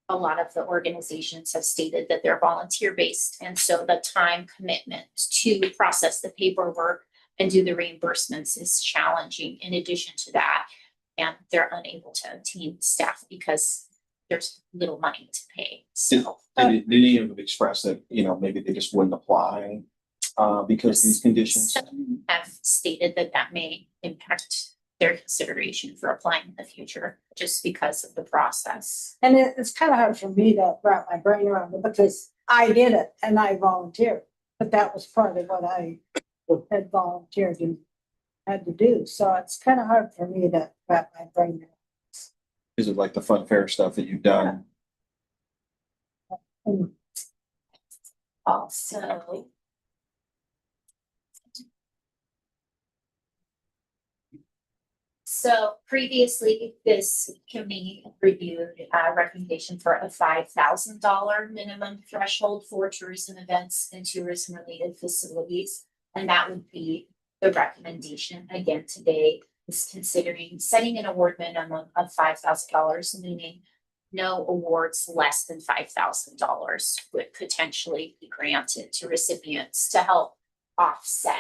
a lot of the organizations have stated that they're volunteer based. And so the time commitment to process the paperwork and do the reimbursements is challenging in addition to that. And they're unable to obtain staff because there's little money to pay. So Did any of them express that, maybe they just wouldn't apply because of these conditions? some have stated that that may impact their consideration for applying in the future just because of the process. And it's kind of hard for me to wrap my brain around it because I did it and I volunteered, but that was part of what I had volunteered and had to do. So it's kind of hard for me to wrap my brain around. Is it like the fun fair stuff that you've done? Also, so previously, this committee reviewed a recommendation for a $5,000 minimum threshold for tourism events and tourism related facilities. And that would be the recommendation again today is considering setting an award minimum of $5,000, meaning no awards less than $5,000 would potentially be granted to recipients to help offset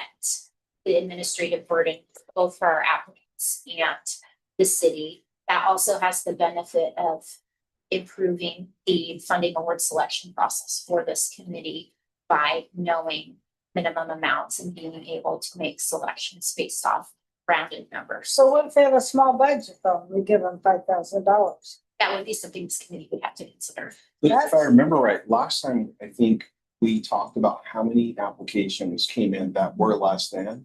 the administrative burden both for our applicants and the city. That also has the benefit of improving the funding award selection process for this committee by knowing minimum amounts and being able to make selections based off rounded numbers. So what if they have a small budget though? We give them $5,000. That would be something this committee would have to consider. But if I remember right, last time, I think we talked about how many applications came in that were less than.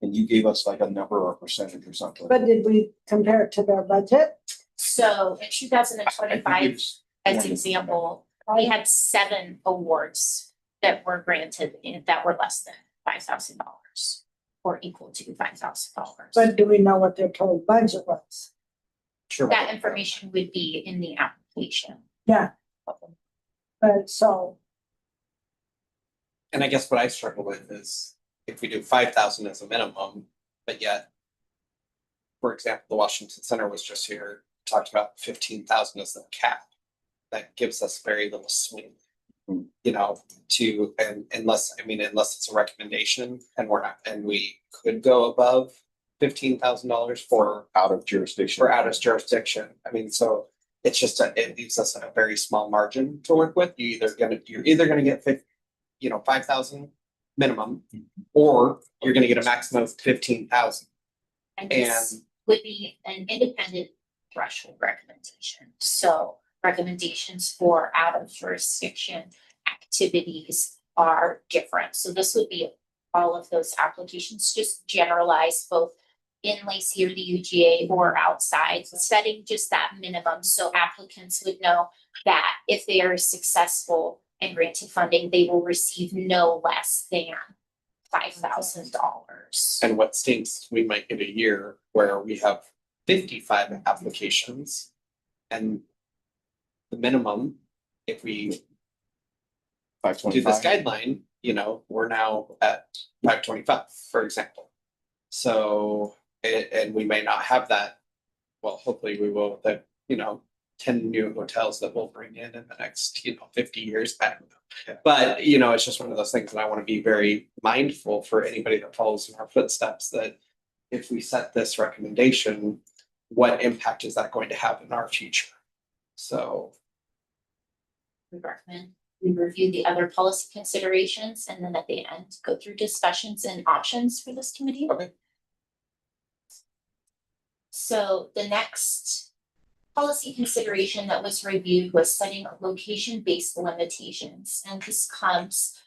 And you gave us like a number or a percentage or something. But did we compare it to their budget? So in two thousand and I think we twenty-five, just as wanted- example, we had 7 awards that were granted that were less than $5,000 or equal to $5,000. But do we know what their total budget was? Sure. That information would be in the application. Yeah. But so, And I guess what I struggle with is if we do 5,000 as a minimum, but yet, for example, the Washington Center was just here, talked about 15,000 as the cap. That gives us very little swing, unless it's a recommendation and we could go above $15,000 for Out of jurisdiction. jurisdiction. So it's just it leaves us a very small margin to work with. You're either gonna get 5,000 minimum, or you're gonna get a maximum of 15,000. And this would be an independent threshold recommendation. So recommendations for out of jurisdiction activities are different. So this would be all of those applications, just generalized both in Lacey or the UGA or outside, setting just that minimum so applicants would know that if they are successful and granted funding, they will receive no less than $5,000. And what stinks, we might get a year where we have 55 applications. And the minimum, if we do 525. this guideline, we're now at 525, for example. So, and we may not have that. Well, hopefully we will, 10 new hotels that we'll bring in the next, 50 years. I don't know. But, it's just one of those things that I want to be very mindful for anybody that follows in our footsteps, that if we set this recommendation, what impact is that going to have in our future? So. We recommend we review the other policy considerations and then at the end, go through discussions and options for this committee. Okay. So the next policy consideration that was reviewed was setting location-based limitations, and this comes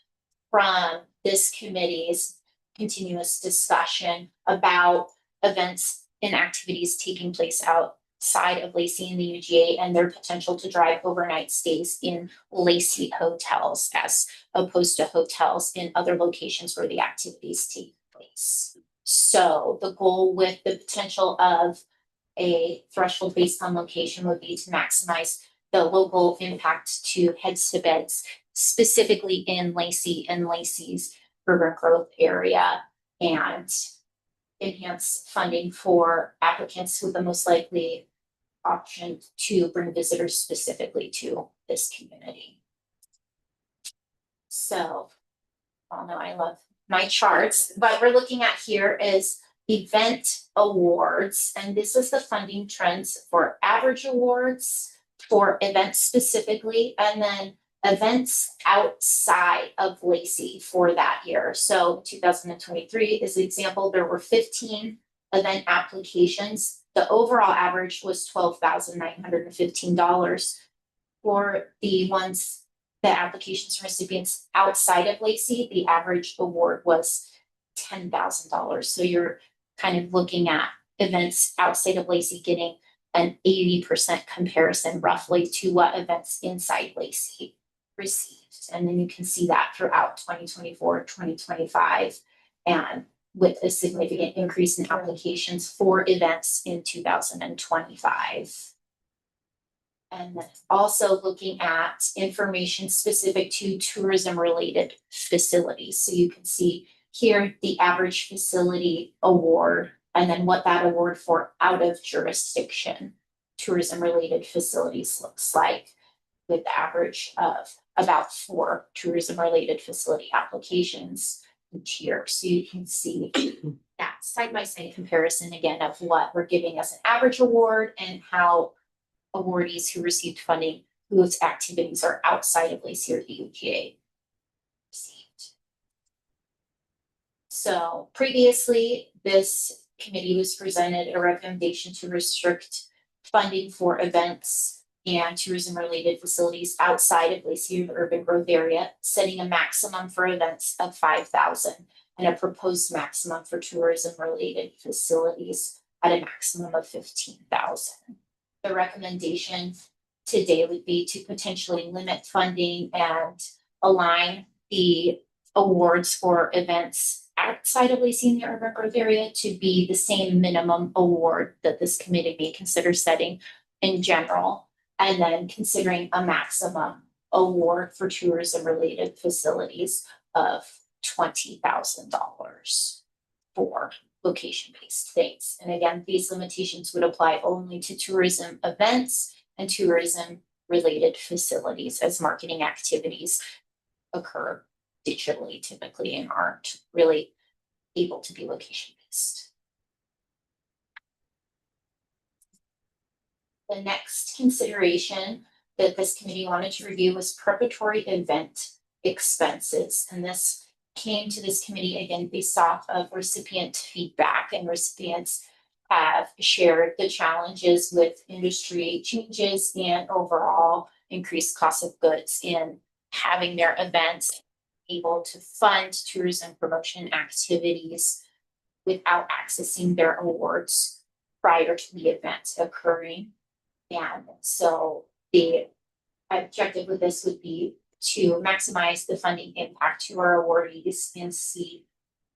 from this committee's continuous discussion about events and activities taking place outside of Lacey and the UGA and their potential to drive overnight stays in Lacey hotels as opposed to hotels in other locations where the activities take place. So the goal with the potential of a threshold based on location would be to maximize the local impact to heads to beds, specifically in Lacey and Lacey's urban growth area, and enhance funding for applicants with the most likely option to bring visitors specifically to this community. So, all know I love my charts. What we're looking at here is event awards, and this is the funding trends for average awards for events specifically, and then events outside of Lacey for that year. So 2023 is an example. There were 15 event applications. The overall average was $12,915. For the ones, the applications recipients outside of Lacey, the average award was $10,000. So you're kind of looking at events outside of Lacey getting an 80% comparison roughly to what events inside Lacey received. And then you can see that throughout 2024, 2025, and with a significant increase in applications for events in 2025. And then also looking at information specific to tourism related facilities. So you can see here the average facility award, and then what that award for out of jurisdiction tourism related facilities looks like, with the average of about 4 tourism related facility applications each year. So you can see that side by side comparison again of what we're giving as an average award and how awardees who received funding whose activities are outside of Lacey or the UGA received. So previously, this committee was presented a recommendation to restrict funding for events and tourism related facilities outside of Lacey or the urban growth area, setting a maximum for events of 5,000 and a proposed maximum for tourism related facilities at a maximum of 15,000. The recommendation today would be to potentially limit funding and align the awards for events outside of Lacey in the urban growth area to be the same minimum award that this committee may consider setting in general, and then considering a maximum award for tourism related facilities of $20,000 for location-based things. And again, these limitations would apply only to tourism events and tourism related facilities, as marketing activities occur digitally typically and aren't really able to be location-based. The next consideration that this committee wanted to review was preparatory event expenses. And this came to this committee again based off of recipient feedback, and recipients have shared the challenges with industry changes and overall increased cost of goods in having their events able to fund tourism promotion activities without accessing their awards prior to the event occurring. And so the objective with this would be to maximize the funding impact to our awardees and see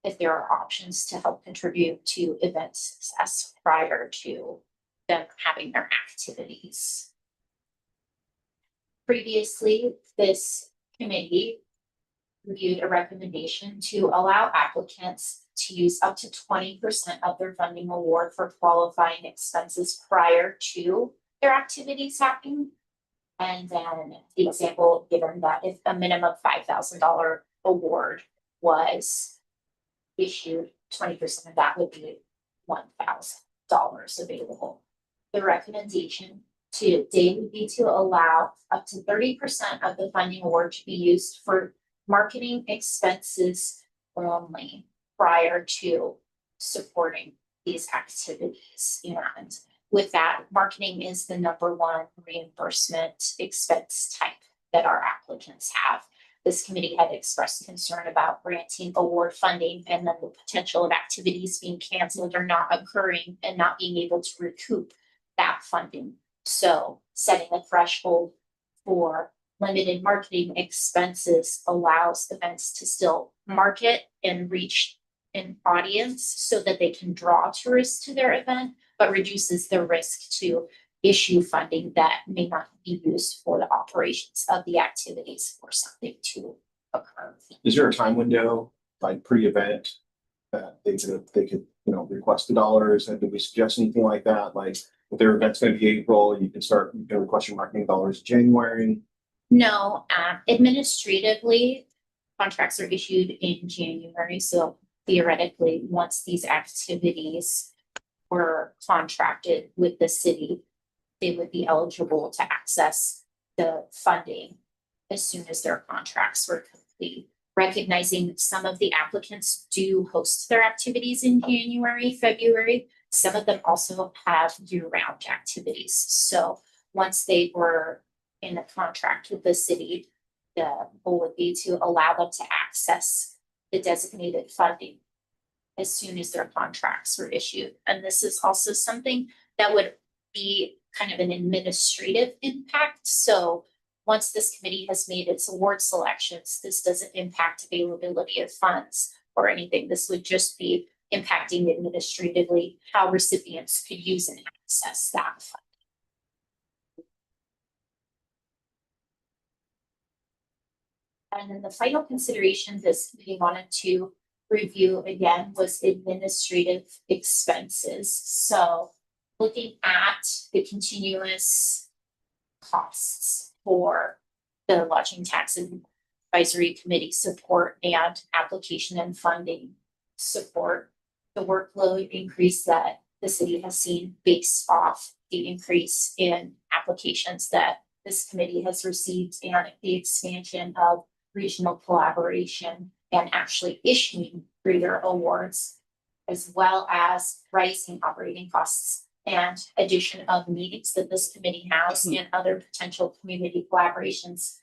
if there are options to help contribute to event success prior to them having their activities. Previously, this committee reviewed a recommendation to allow applicants to use up to 20% of their funding award for qualifying expenses prior to their activities happening. And then the example given that if a minimum $5,000 award was issued, 20% of that would be $1,000 available. The recommendation today would be to allow up to 30% of the funding award to be used for marketing expenses only prior to supporting these activities. And with that, marketing is the number one reimbursement expense type that our applicants have. This committee had expressed concern about granting award funding and then the potential of activities being canceled or not occurring and not being able to recoup that funding. So setting a threshold for limited marketing expenses allows events to still market and reach an audience so that they can draw tourists to their event, but reduces the risk to issue funding that may not be used for the operations of the activities for something to occur. Is there a time window, like pre-event, that they could, you know, request the dollars? And did we suggest anything like that? Like, if their event's gonna be April, you can request your marketing dollars in January. No, administratively, contracts are issued in January, so theoretically, once these activities were contracted with the city, they would be eligible to access the funding as soon as their contracts were complete. Recognizing some of the applicants do host their activities in January, February. Some of them also have year-round activities. So once they were in a contract with the city, the goal would be to allow them to access the designated funding as soon as their contracts were issued. And this is also something that would be kind of an administrative impact. So once this committee has made its award selections, this doesn't impact availability of funds or anything. This would just be impacting administratively how recipients could use and access that fund. And then the final consideration this committee wanted to review again was administrative expenses. So looking at the continuous costs for the lodging tax advisory committee support and application and funding support, the workload increase that the city has seen based off the increase in applications that this committee has received and the expansion of regional collaboration and actually issuing greater awards, as well as rising operating costs and addition of meetings that this committee has and other potential community collaborations,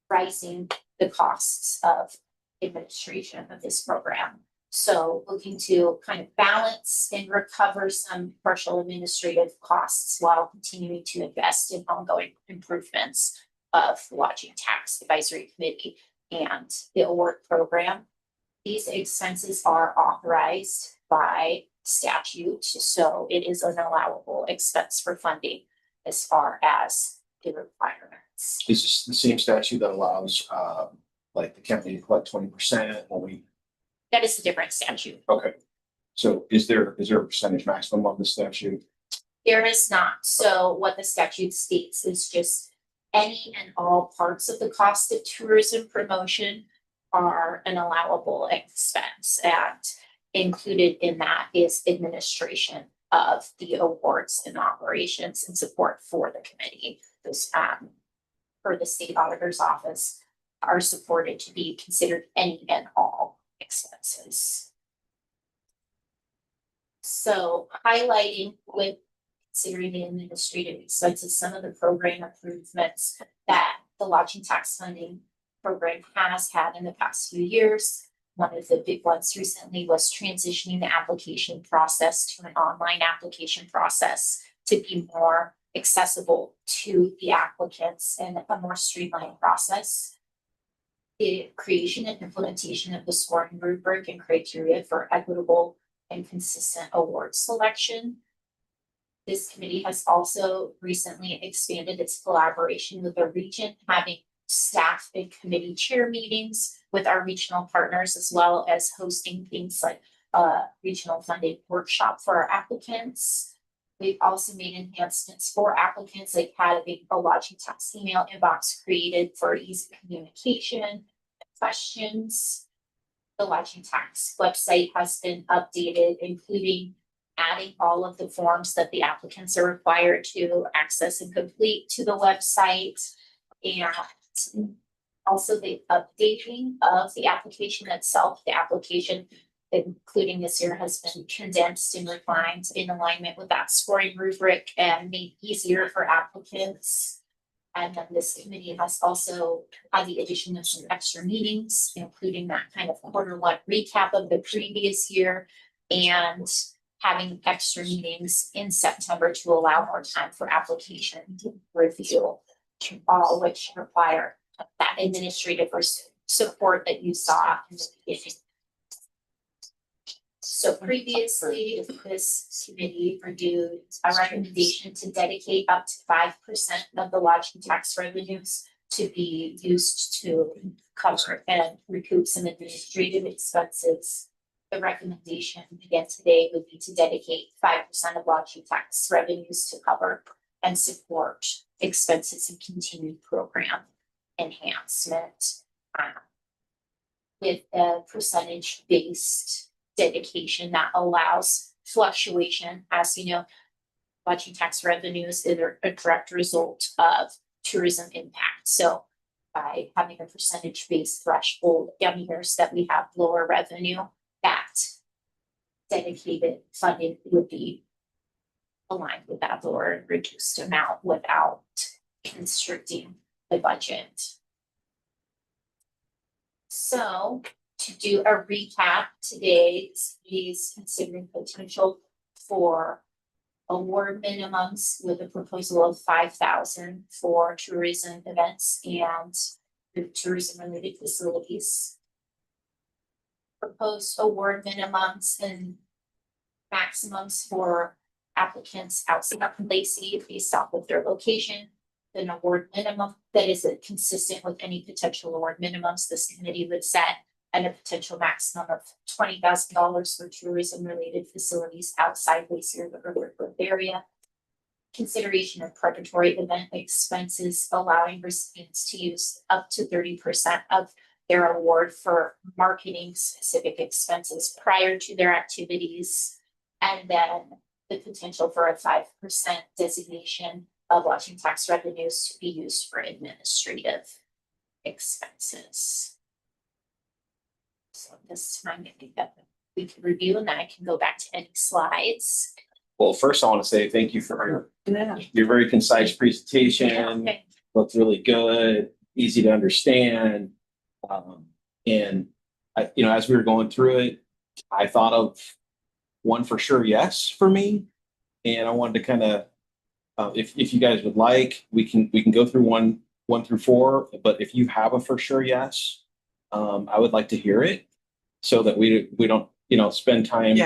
rising the costs of administration of this program. So looking to kind of balance and recover some partial administrative costs while continuing to invest in ongoing improvements of the Lodging Tax Advisory Committee and the award program. These expenses are authorized by statute, so it is an allowable expense for funding as far as the requirements. Is this the same statute that allows, like the county to collect 20% when we, That is a different statute. okay. So is there a percentage maximum on the statute? There is not. So what the statute states is just any and all parts of the cost of tourism promotion are an allowable expense, and included in that is administration of the awards and operations and support for the committee. Those for the state auditor's office are supported to be considered any and all expenses. So highlighting with considering the administrative expenses, some of the program improvements that the lodging tax funding program has had in the past few years. One of the big ones recently was transitioning the application process to an online application process to be more accessible to the applicants and a more streamlined process. The creation and implementation of the scoring rubric and criteria for equitable and consistent award selection. This committee has also recently expanded its collaboration with the region, having staff and committee chair meetings with our regional partners, as well as hosting things like a regional funding workshop for our applicants. We've also made enhancements for applicants, like having a lodging tax email inbox created for easy communication and questions. The lodging tax website has been updated, including adding all of the forms that the applicants are required to access and complete to the website, and also the updating of the application itself. The application including this year, has been condensed and refined in alignment with that scoring rubric and made easier for applicants. And then this committee has also had the addition of some extra meetings, including that kind of quarter one recap of the previous year and having extra meetings in September to allow more time for application review, all which require that administrative support that you saw in the beginning. So previously, this committee reviewed a recommendation to dedicate up to 5% of the lodging tax revenues to be used to cover and recoup some administrative expenses. The recommendation again today would be to dedicate 5% of lodging tax revenues to cover and support expenses and continued program enhancement. With a percentage-based dedication that allows fluctuation. As you know, lodging tax revenues is a direct result of tourism impact. So by having a percentage-based threshold in years that we have lower revenue, that dedicated funding would be aligned with that lower and reduced amount without constricting the budget. So to do a recap today, is considering potential for award minimums with a proposal of 5,000 for tourism events and the tourism related facilities. Proposed award minimums and maximums for applicants outside of Lacey based off of their location. An award minimum that is consistent with any potential award minimums this committee would set, and a potential maximum of $20,000 for tourism related facilities outside Lacey or the River Grove area. Consideration of preparatory event expenses, allowing recipients to use up to 30% of their award for marketing specific expenses prior to their activities. And then the potential for a 5% designation of lodging tax revenues to be used for administrative expenses. So this time I think that we can review and then I can go back to any slides. Well, first I want to say thank you for your very concise presentation. Okay. Looked really good, easy to understand. And I, as we were going through it, I thought of one for sure yes for me. And I wanted to kind of, if you guys would like, we can go through one through four, but if you have a for sure yes, I would like to hear it so that we don't, spend time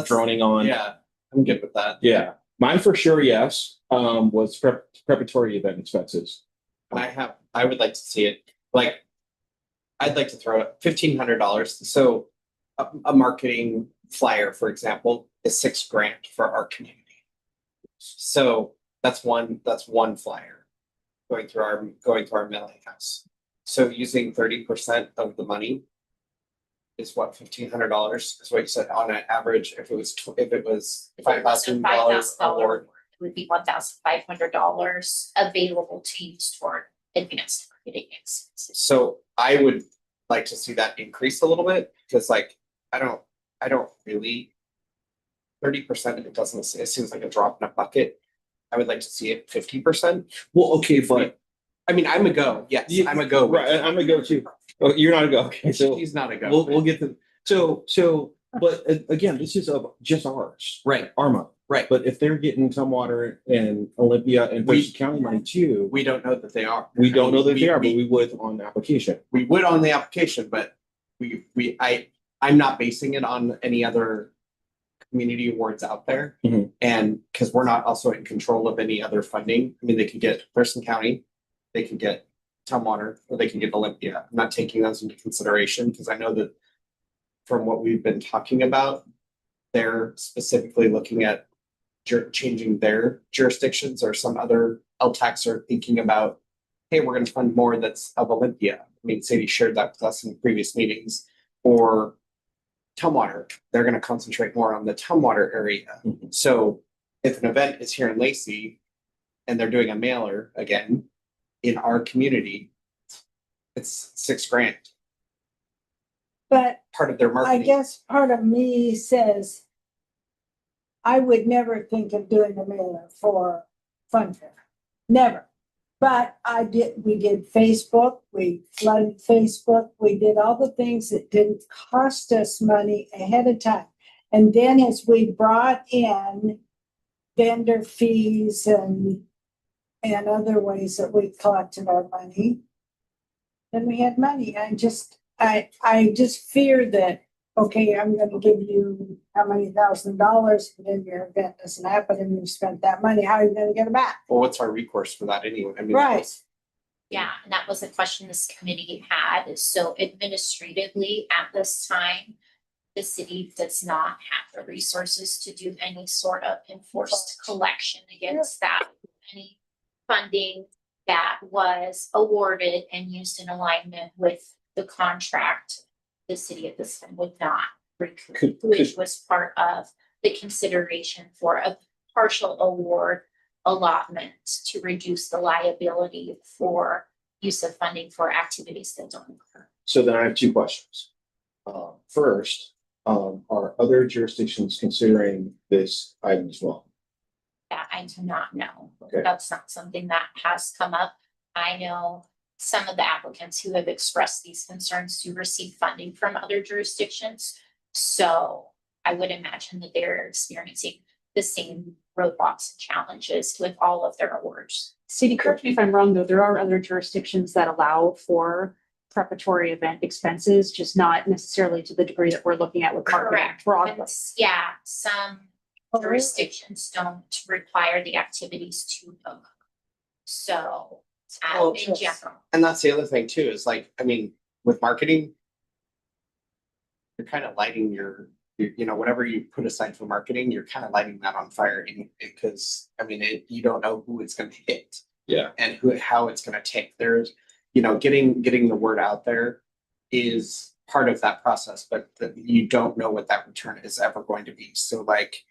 droning on. Yeah, I'm good with that. Yeah. Mine for sure yes, was preparatory event expenses. I would like to see it, like, I'd like to throw it $1,500. So a marketing flyer, for example, is $6,000 for our community. So that's one flyer going through our mailing house. So using 30% of the money is what, $1,500 is what you said on an average. If it was $5,000 award, it would be $1,500 available to use toward advanced marketing expenses. so I would like to see that increase a little bit because, like, I don't really 30%. It seems like a drop in a bucket. I would like to see it 50%. Well, okay, but I mean, I'm a go. Yes, I'm a go. right, I'm a go too. Oh, you're not a go. Okay, so He's not a go. we'll get to but again, this is just ours, Right, Arma. right. But if they're getting Tumwater and Olympia and Mercer County money too, We don't know that they are. we don't know that they are, but we we would on the application. would on the application, but I'm not basing it on any other community awards out there. Mhm. And because we're not also in control of any other funding. I mean, they could get Thurston County, they could get Tumwater, or they can get Olympia. I'm not taking those into consideration because I know that from what we've been talking about, they're specifically looking at changing their jurisdictions, or some other LTACs are thinking about, hey, we're going to fund more that's of Olympia. I mean, Sadie shared that with us in previous meetings. Or Tumwater, they're going to concentrate more on the Tumwater area. Mhm. So if an event is here in Lacey and they're doing a mailer again in our community, it's $6,000. But part of their I marketing. guess part of me says I would never think of doing a mailer for Fun Fair. Never. But we did Facebook, we flooded Facebook, we did all the things that didn't cost us money ahead of time. And then as we brought in vendor fees and other ways that we collected our money, then we had money. I just fear that, okay, I'm gonna give you how many $1,000s, and then your event doesn't happen and you spent that money, how are you gonna get it back? Well, what's our recourse for that anyway? I mean, Right. Yeah, and that was a question this committee had, is so administratively at this time, the city does not have the resources to do any sort of enforced collection against that. Any funding that was awarded and used in alignment with the contract, the city at this time would not recoup, which was part of the consideration for a partial award allotment to reduce the liability for use of funding for activities that don't occur. So then I have two questions. First, are other jurisdictions considering this item as well? That I do not know. Okay. That's not something that has come up. I know some of the applicants who have expressed these concerns to receive funding from other jurisdictions. So I would imagine that they're experiencing the same roadblocks and challenges with all of their awards. Cindy, correct me if I'm wrong, though, there are other jurisdictions that allow for preparatory event expenses, just not necessarily to the degree that we're looking at with marketing Correct. broadly. And yeah, some Oh, really? jurisdictions don't require the activities to occur. So Well, in general, and that's the other thing too, is like, I mean, with marketing, you're kind of lighting you know, whatever you put aside for marketing, you're kind of lighting that on fire because, I mean, you don't know who it's going to hit. Yeah. And how it's going to take. There's, you know, getting the word out there is part of that process, but you don't know what that return is ever going to be. So like,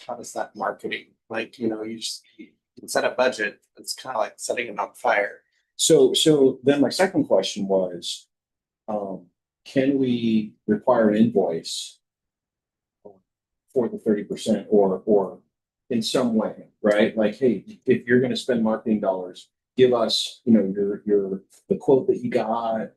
how does that marketing, like, you know, you can set a budget, it's kind of like setting it on fire. So then my second question was, can we require an invoice for the 30% or in some way, right? Like, hey, if you're gonna spend marketing dollars, give us, you know, the quote that you got.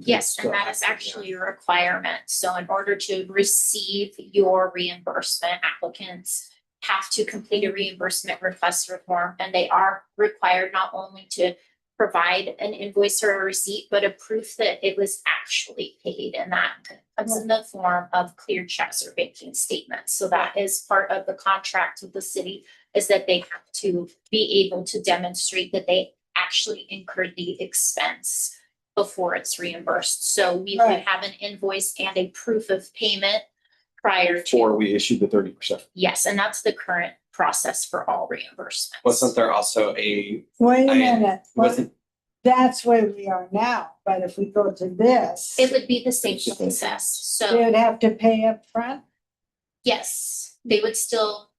yes, and that stuff. is actually a requirement. So in order to receive your reimbursement, applicants have to complete a reimbursement request form, and they are required not only to provide an invoice or a receipt, but a proof that it was actually paid, and that comes in the form of clear checks or banking statements. So that is part of the contract of the city, is that they have to be able to demonstrate that they actually incurred the expense before it's reimbursed. So we would Right. have an invoice and a proof of payment prior Before to, we issue the 30%. yes, and that's the current process for all reimbursements. Wasn't there also a, Wait a I- minute, wasn't, that's where we are now, but if we go to this, It would be the same process. they So would have to pay up front. yes, they would still,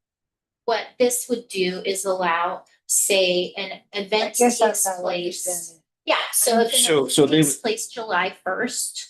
what this would do is allow, say, an I event guess I'm takes not place. understanding. Yeah, so if So- it so they takes place July 1st,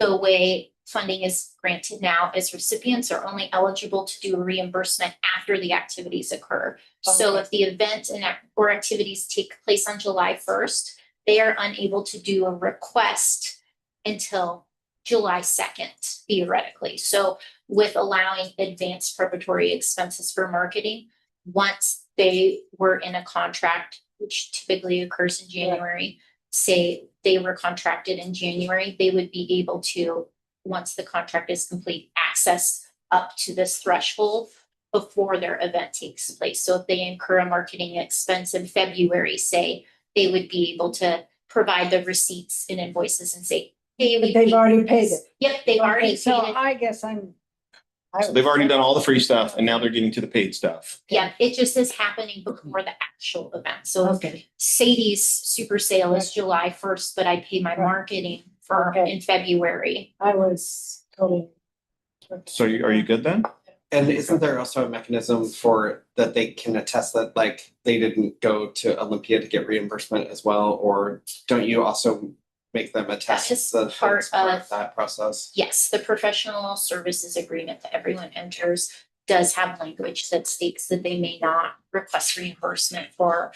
the way funding is granted now is recipients are only eligible to do a reimbursement after the activities occur. So Okay. if the event or activities take place on July 1st, they are unable to do a request until July 2nd, theoretically. So with allowing advanced preparatory expenses for marketing, once they were in a contract, which typically occurs in January, say they were contracted in January, they would be able to, once the contract is complete, access up to this threshold before their event takes place. So if they incur a marketing expense in February, say, they would be able to provide the receipts and invoices and say, hey, we But they've already paid this. it. Yep, they've already Okay, paid so it. I guess So they've already done all the free stuff and now they're getting to the paid stuff. Yeah, it just is happening before the actual event. So if Okay, Sadie's super sale is July 1st, but I pay my Right. marketing for Okay. in February. I was totally. So are you good then? and isn't there also a mechanism for that they can attest that like they didn't go to Olympia to get reimbursement as well? Or don't you also make them attest is the part of- that process. Yes, the professional services agreement that everyone enters does have language that states that they may not request reimbursement for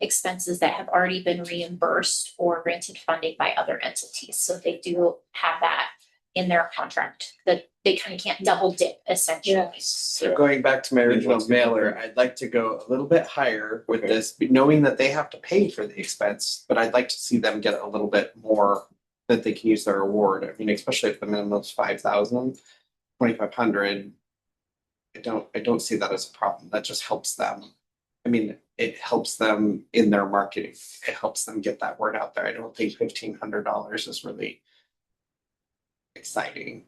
expenses that have already been reimbursed or granted funding by other entities. So they do have that in their contract, that they kind of can't double dip essentially. So going back to my original mailer, I'd like to go a little bit higher with this, knowing that they have to pay for the expense, but I'd like to see them get a little bit more that they can use their award. I mean, especially if the minimum is 5,000, 2,500. I don't see that as a problem. That just helps them. I mean, it helps them in their marketing. It helps them get that word out there. I don't think $1,500 is really exciting.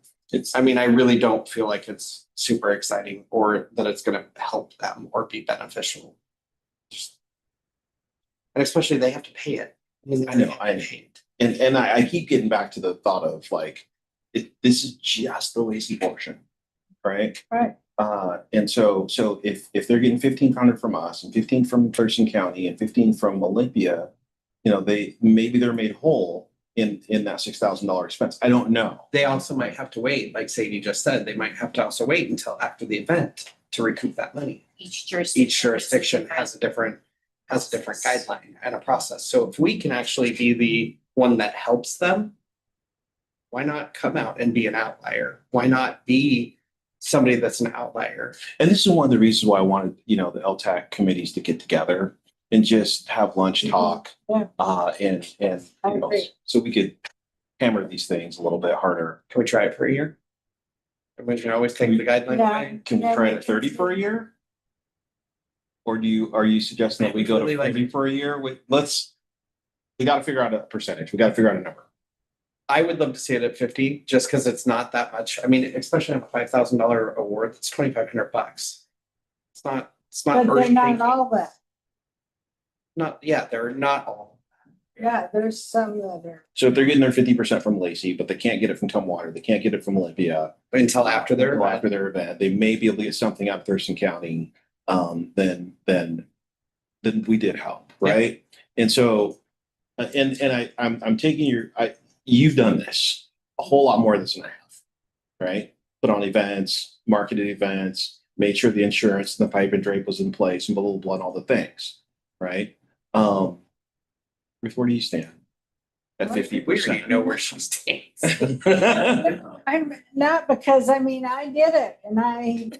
I mean, I really don't feel like it's super exciting or that it's gonna help them or be beneficial. And especially they have to pay it. I know. And I keep getting back to the thought of like, this is just the Lacey portion, right? Right. And so if they're getting 1,500 from us and 15 from Thurston County and 15 from Olympia, you know, maybe they're made whole in that $6,000 expense. I don't know. They also might have to wait, like Sadie just said, they might have to also wait until after the event to recoup that money. Each jurisdiction Has a different guideline and a process. So if we can actually be the one that helps them, why not come out and be an outlier? Why not be somebody that's an outlier? And this is one of the reasons why I wanted, you know, the LTAC committees to get together and just have lunch talk. Yeah. And I you know, agree. so we could hammer these things a little bit harder. Can we try it for a year? Everybody can always take the guideline Yeah. away. Can we try it at 30 for a year? Or are you suggesting that we go to Really like- 50 for a year? We gotta figure out a percentage. We gotta figure out a number. I would love to see it at 50, just because it's not that much. I mean, especially on a $5,000 award, that's $2,500. It's not But they're urgent not thinking. all that. They're not all. Yeah, there's some that are. So if they're getting their 50% from Lacey, but they can't get it from Tumwater, they can't get it from Olympia. Until after their Until event. after their event, they may be able to get something out of Thurston County. Then we did help, right? And so, I'm taking you've done this a whole lot more than I have, right? Put on events, marketed events, made sure the insurance and the pipe and drape was in place and blah, blah, blah, and all the things, right? Where do you stand? At 50%? We already know where she stands. I'm not, because I mean, I did it and I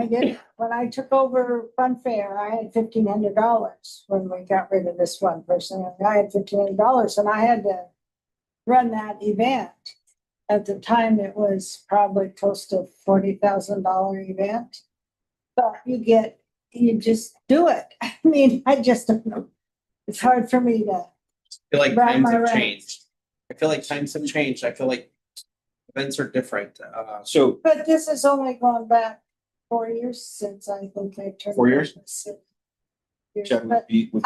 did it. When I took over Fun Fair, I had $1,500 when we got rid of this one person. I had $1,500 and I had to run that event. At the time, it was probably close to $40,000 event. But you just do it. I mean, I just don't know. It's hard for me to. I feel like Wrap times my have brain. changed. I feel like times have changed. I feel like events are different. So But this is only going back 4 years since I think I turned. 4 years? Chad, But would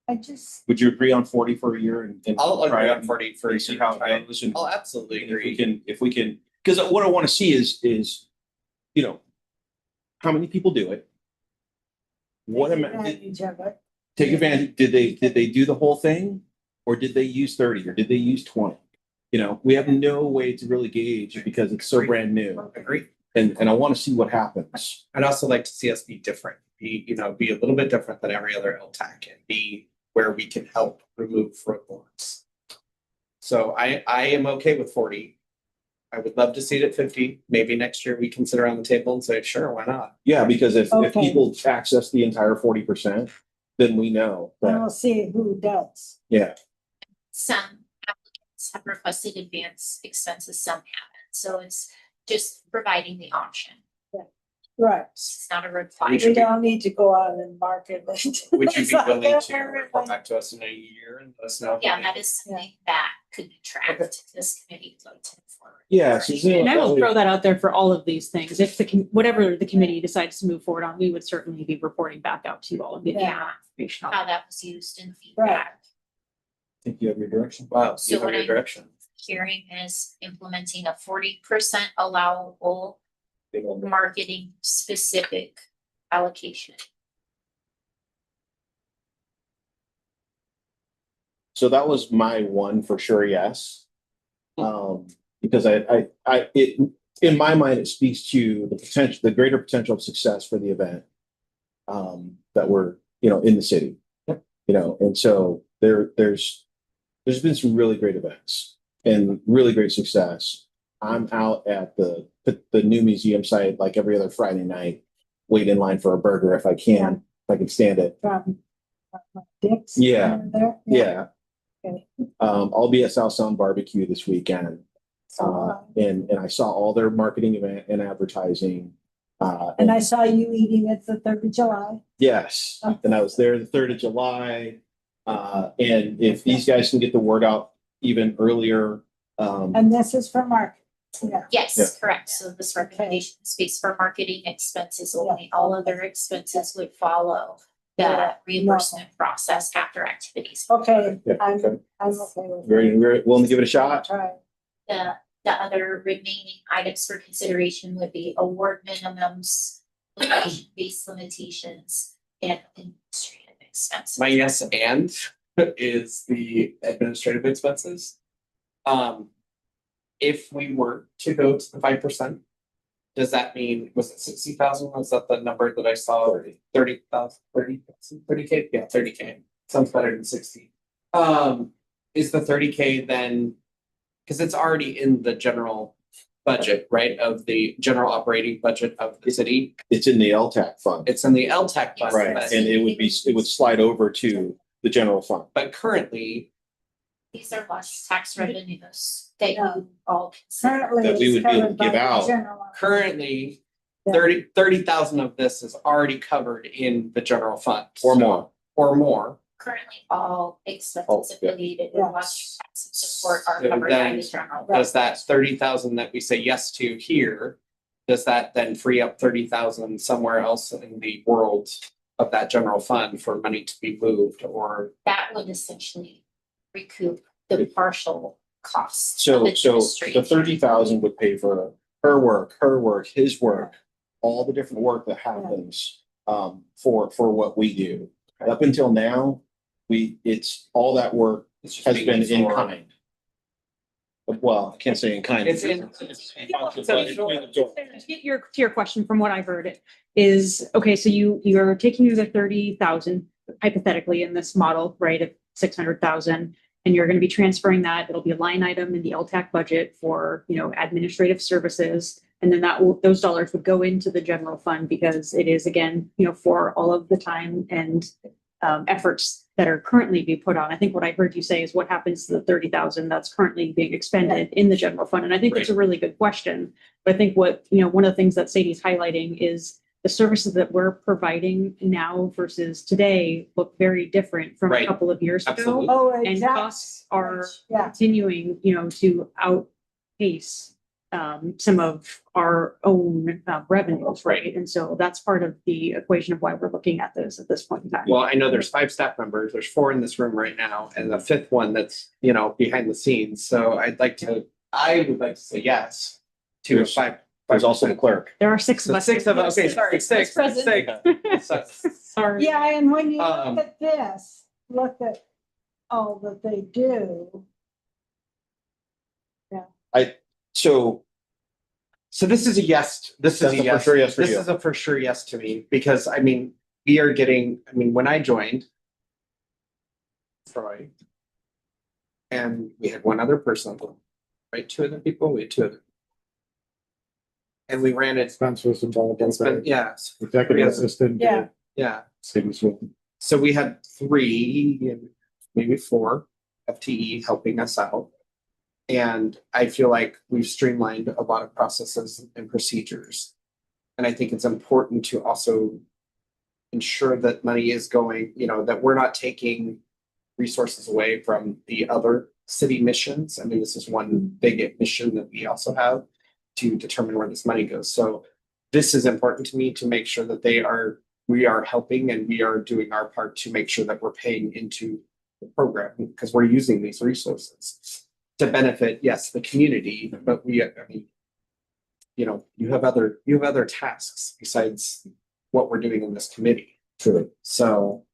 I just, you agree on 40 for a year and I'll try agree it on 40 for and see how try it goes? And I'll absolutely if we can, because what I want to see is, you know, how many people do it? What amount, advantage of it. take advantage, did they do the whole thing? Or did they use 30 or did they use 20? You know, we have no way to really gauge because it's so brand new. Agree. And I want to see what happens. I'd also like to see us be different, be a little bit different than every other LTAC and be where we can help remove roadblocks. So I am okay with 40. I would love to see it at 50. Maybe next year we can sit around the table and say, sure, why not? Yeah, because if Okay. people access the entire 40%, then we know And that, we'll see who does. yeah. Some applicants have requested advance expenses, some haven't. So it's just providing the option. Right. It's not a We requirement. should We be- don't need to go out and market it. Would you It's be not willing to fair, report back to us in a year and let us know? Yeah, that is something that could be tracked. This committee would like to move forward. Yeah, Suzanne, And I will throw that out there for all of these things. If whatever the committee decides to move forward on, we would certainly be reporting back out to you all and giving you Yeah. information on How that. that was used in Right. feedback. I think you have your direction. Wow, So you have what your I- direction. Hearing is implementing a 40% allowable marketing specific allocation. So that was my one for sure, yes. Because in my mind, it speaks to the potential, the greater potential of success for the event. That we're, in the city. Yep. And so there's been some really great events and really great success. I'm out at the new museum site like every other Friday night, wait in line for a burger if I can, if I can stand it. From Dick's. Yeah. There. Yeah. Okay. I'll be at South Sound Barbecue this weekend. And I saw all their marketing event and advertising. And I saw you eating it the 3rd of July. Yes, and I was there the 3rd of July. And if these guys can get the word out even earlier, And this is for Mark. Yeah. Yes, Yeah. correct. So this recommendation speaks for marketing expenses only. All other expenses would follow the reimbursement process after activities. Okay, Yeah, I'm okay. okay with very willing to give it a shot. Try. The other remaining items for consideration would be award minimums, location-based limitations, and administrative expenses. My yes and is the administrative expenses. If we were to go to the 5%, does that mean, was it 60,000? Was that the number that I saw? 30,000, 30K? Yeah, 30K. Sounds better than 60. Is the 30K then, because it's already in the general budget, right? Of the general operating budget of the city. It's in the LTAC fund. It's in the LTAC fund. Right, but- and it would slide over to the general fund. But currently, These are lost tax revenues that you all consider. Currently. That we it's would be able to covered by give the out. general. currently Yeah. 30,000 of this is already covered in the general fund. Or more. Or more. Currently, all Oh, expenses yeah. affiliated Yeah. with lost tax and support are So covered by then- the general. Does that 30,000 that we say yes to here, does that then free up 30,000 somewhere else in the world of that general fund for money to be moved or? That would essentially recoup the partial costs. So of administration. the 30,000 would pay for her work, his work, all the different work that happens for what we do. Up until now, it's all that work It's just has being been in absorbed. kind. Well, I can't say in kind. It's in- But it's being absorbed. To get to your question, from what I heard, is, okay, so you're taking the 30,000 hypothetically in this model, right, of 600,000, and you're going to be transferring that. It'll be a line item in the LTAC budget for, administrative services. And then those dollars would go into the general fund because it is, again, for all of the time and efforts that are currently being put on. I think what I heard you say is what happens to the 30,000 that's currently being expended in the general fund. And I think it's a really good question. But I think one of the things that Sadie's highlighting is the services that we're providing now versus today look very different from a Right. couple of years Absolutely. ago. Oh, And exactly. costs are Yeah. continuing, to outpace some of our own revenues, right? And so that's part of the equation of why we're looking at this at this point in time. Well, I know there's 5 staff members, there's 4 in this room right now, and the 5th one that's, behind the scenes. So I would like to say yes to a There's- 5. There's also the clerk. There are 6 of So us. 6 of us, okay, sorry, 6. Present. Sorry. Yeah, and when you Um, look at this, look at all that they do. So this is a yes, this is That's a a for yes. sure yes for This you. is a for sure yes to me, because we are getting, when I joined Troy, and we had one other person, right, 2 other people, we had 2 other. And we ran it, Spence was involved. and spent, yes, Executive assistant. Yeah. yeah. Cities with. So we had 3, maybe 4 FTE helping us out. And I feel like we've streamlined a lot of processes and procedures. And I think it's important to also ensure that money is going, that we're not taking resources away from the other city missions. This is one big mission that we also have to determine where this money goes. So this is important to me to make sure that we are helping and we are doing our part to make sure that we're paying into the program, because we're using these resources to benefit, yes, the community, but you have other tasks besides what we're doing in this committee. True. So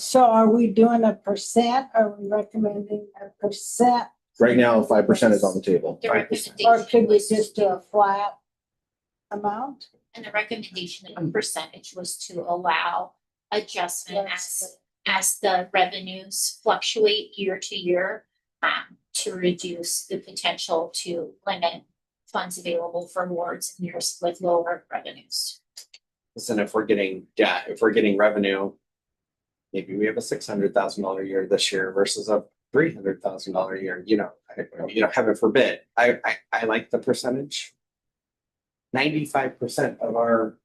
So are we doing a percent? Are we recommending a percent? Right now, 5% is on the table. The Or recommendation could we was just do a flat amount? and the recommendation of percentage was to allow adjustment as the revenues fluctuate year to year, to reduce the potential to limit funds available for wards in years with lower revenues. And if we're getting, revenue, maybe we have a $600,000 year this year versus a $300,000 year, heaven forbid. I like the percentage. 95% of our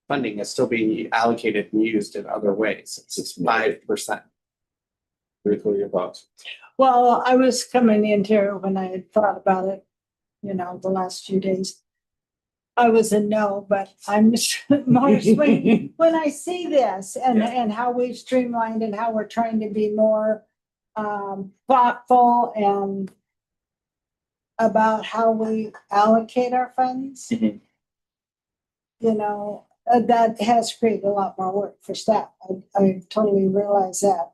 funding is still being allocated and used in other ways. It's just 5%. What are your thoughts? Well, I was coming in here when I had thought about it, the last few days. I was a no, but I'm more swing when I see this and how we've streamlined and how we're trying to be more thoughtful and about how we allocate our funds. Mhm. That has created a lot more work for staff. I totally realize that.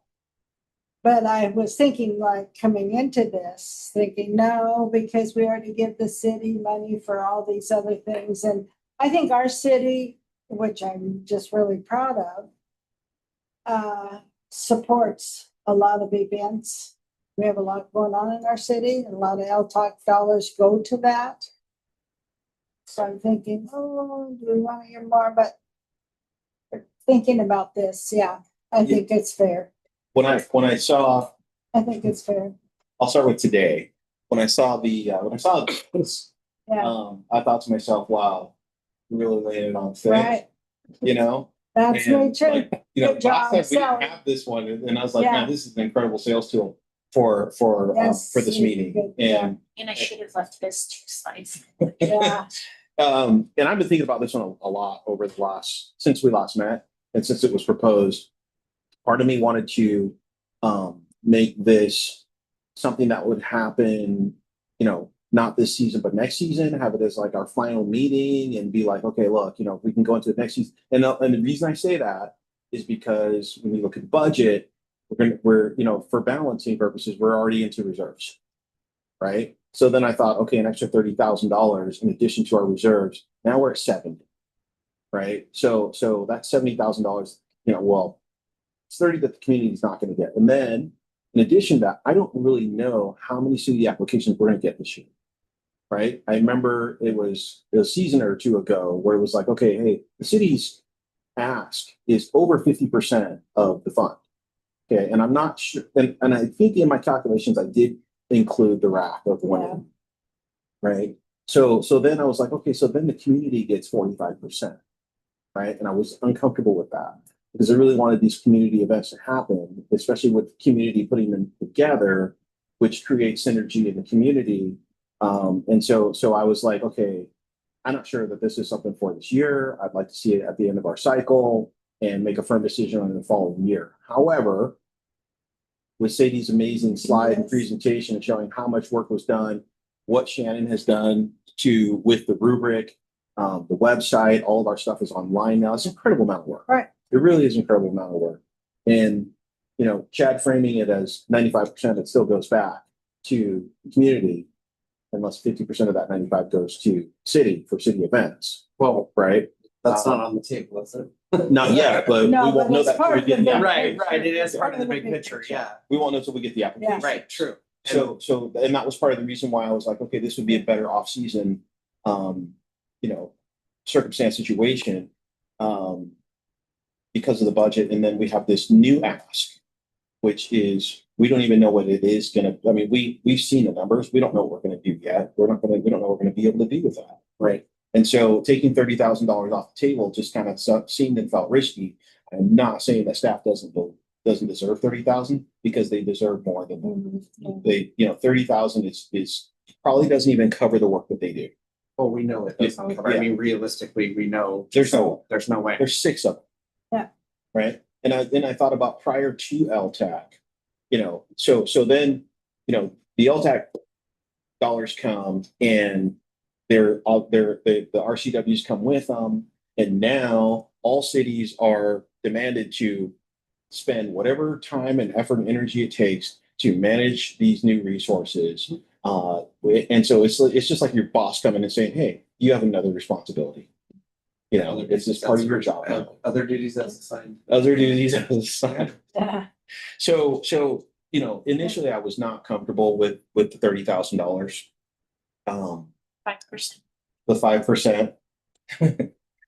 But I was thinking like coming into this, thinking no, because we already give the city money for all these other things. And I think our city, which I'm just really proud of, supports a lot of events. We have a lot going on in our city. A lot of LTAC dollars go to that. So I'm thinking, do we want to hear more? But thinking about this, I think it's fair. When I saw, I think it's fair. I'll start with today. When I saw this, Yeah, I thought to myself, wow, we really landed on thick, right. That's And, me too. like, Good job, last time we Sally. didn't have this one, and I was like, Yeah. man, this is an incredible sales tool for Yes, this meeting. good, yeah. And I should have left this 2 slides. Yeah, And I've been thinking about this one a lot over since we last met and since it was proposed. Part of me wanted to make this something that would happen, not this season, but next season, have it as like our final meeting and be like, okay, look, we can go into the next season. And the reason I say that is because when we look at budget, we're for balancing purposes, we're already into reserves, right? So then I thought, okay, an extra $30,000 in addition to our reserves. Now we're at 70, right? So that's $70,000. It's 30 that the community is not going to get. And then in addition to that, I don't really know how many city applications we're going to get this year, right? I remember it was a season or two ago where it was like, okay, hey, the city's ask is over 50% of the fund. Okay, and I'm not sure, and I think in my calculations I did include the rack of one, right? So then I was like, okay, so then the community gets 45%, right? And I was uncomfortable with that because I really wanted these community events to happen, especially with the community putting them together, which creates synergy in the community. And so I was like, okay, I'm not sure that this is something for this year. I'd like to see it at the end of our cycle and make a firm decision on the following year. However, with Sadie's amazing slide and presentation and showing how much work was done, what Shannon has done with the rubric, the website, all of our stuff is online now. It's an incredible amount of work. Right. It really is an incredible amount of work. And, Chad framing it as 95%, it still goes back to the community, unless 50% of that 95 goes to city for city events. Well, Right? that's not on the table, is it? Not yet, but No, we won't but know it's that. till part we of get the the big application. Right, it is part of the big picture, yeah. We won't know until we get the application. Right, true. So, and that was part of the reason why I was like, okay, this would be a better off-season, circumstance situation, because of the budget. And then we have this new ask, which is, we don't even know what it is we've seen the numbers. We don't know what we're gonna do yet. We don't know what we're gonna be able to do with that. Right. And so taking $30,000 off the table just kind of seemed and felt risky. I'm not saying that staff doesn't deserve 30,000 because they deserve more than that. 30,000 is probably doesn't even cover the work that they do. Well, we know it doesn't cover. I mean, realistically, we know There's no way. There's 6 of them. Yeah. Right. And I thought about prior to LTAC, so then, the LTAC dollars come and the RCWs come with them. And now all cities are demanded to spend whatever time and effort and energy it takes to manage these new resources. And so it's just like your boss coming and saying, hey, you have another responsibility. You know, it's just part of your job now. Other duties as assigned. Other duties as assigned. Yeah. So, you know, initially I was not comfortable with the $30,000. 5%. The 5%.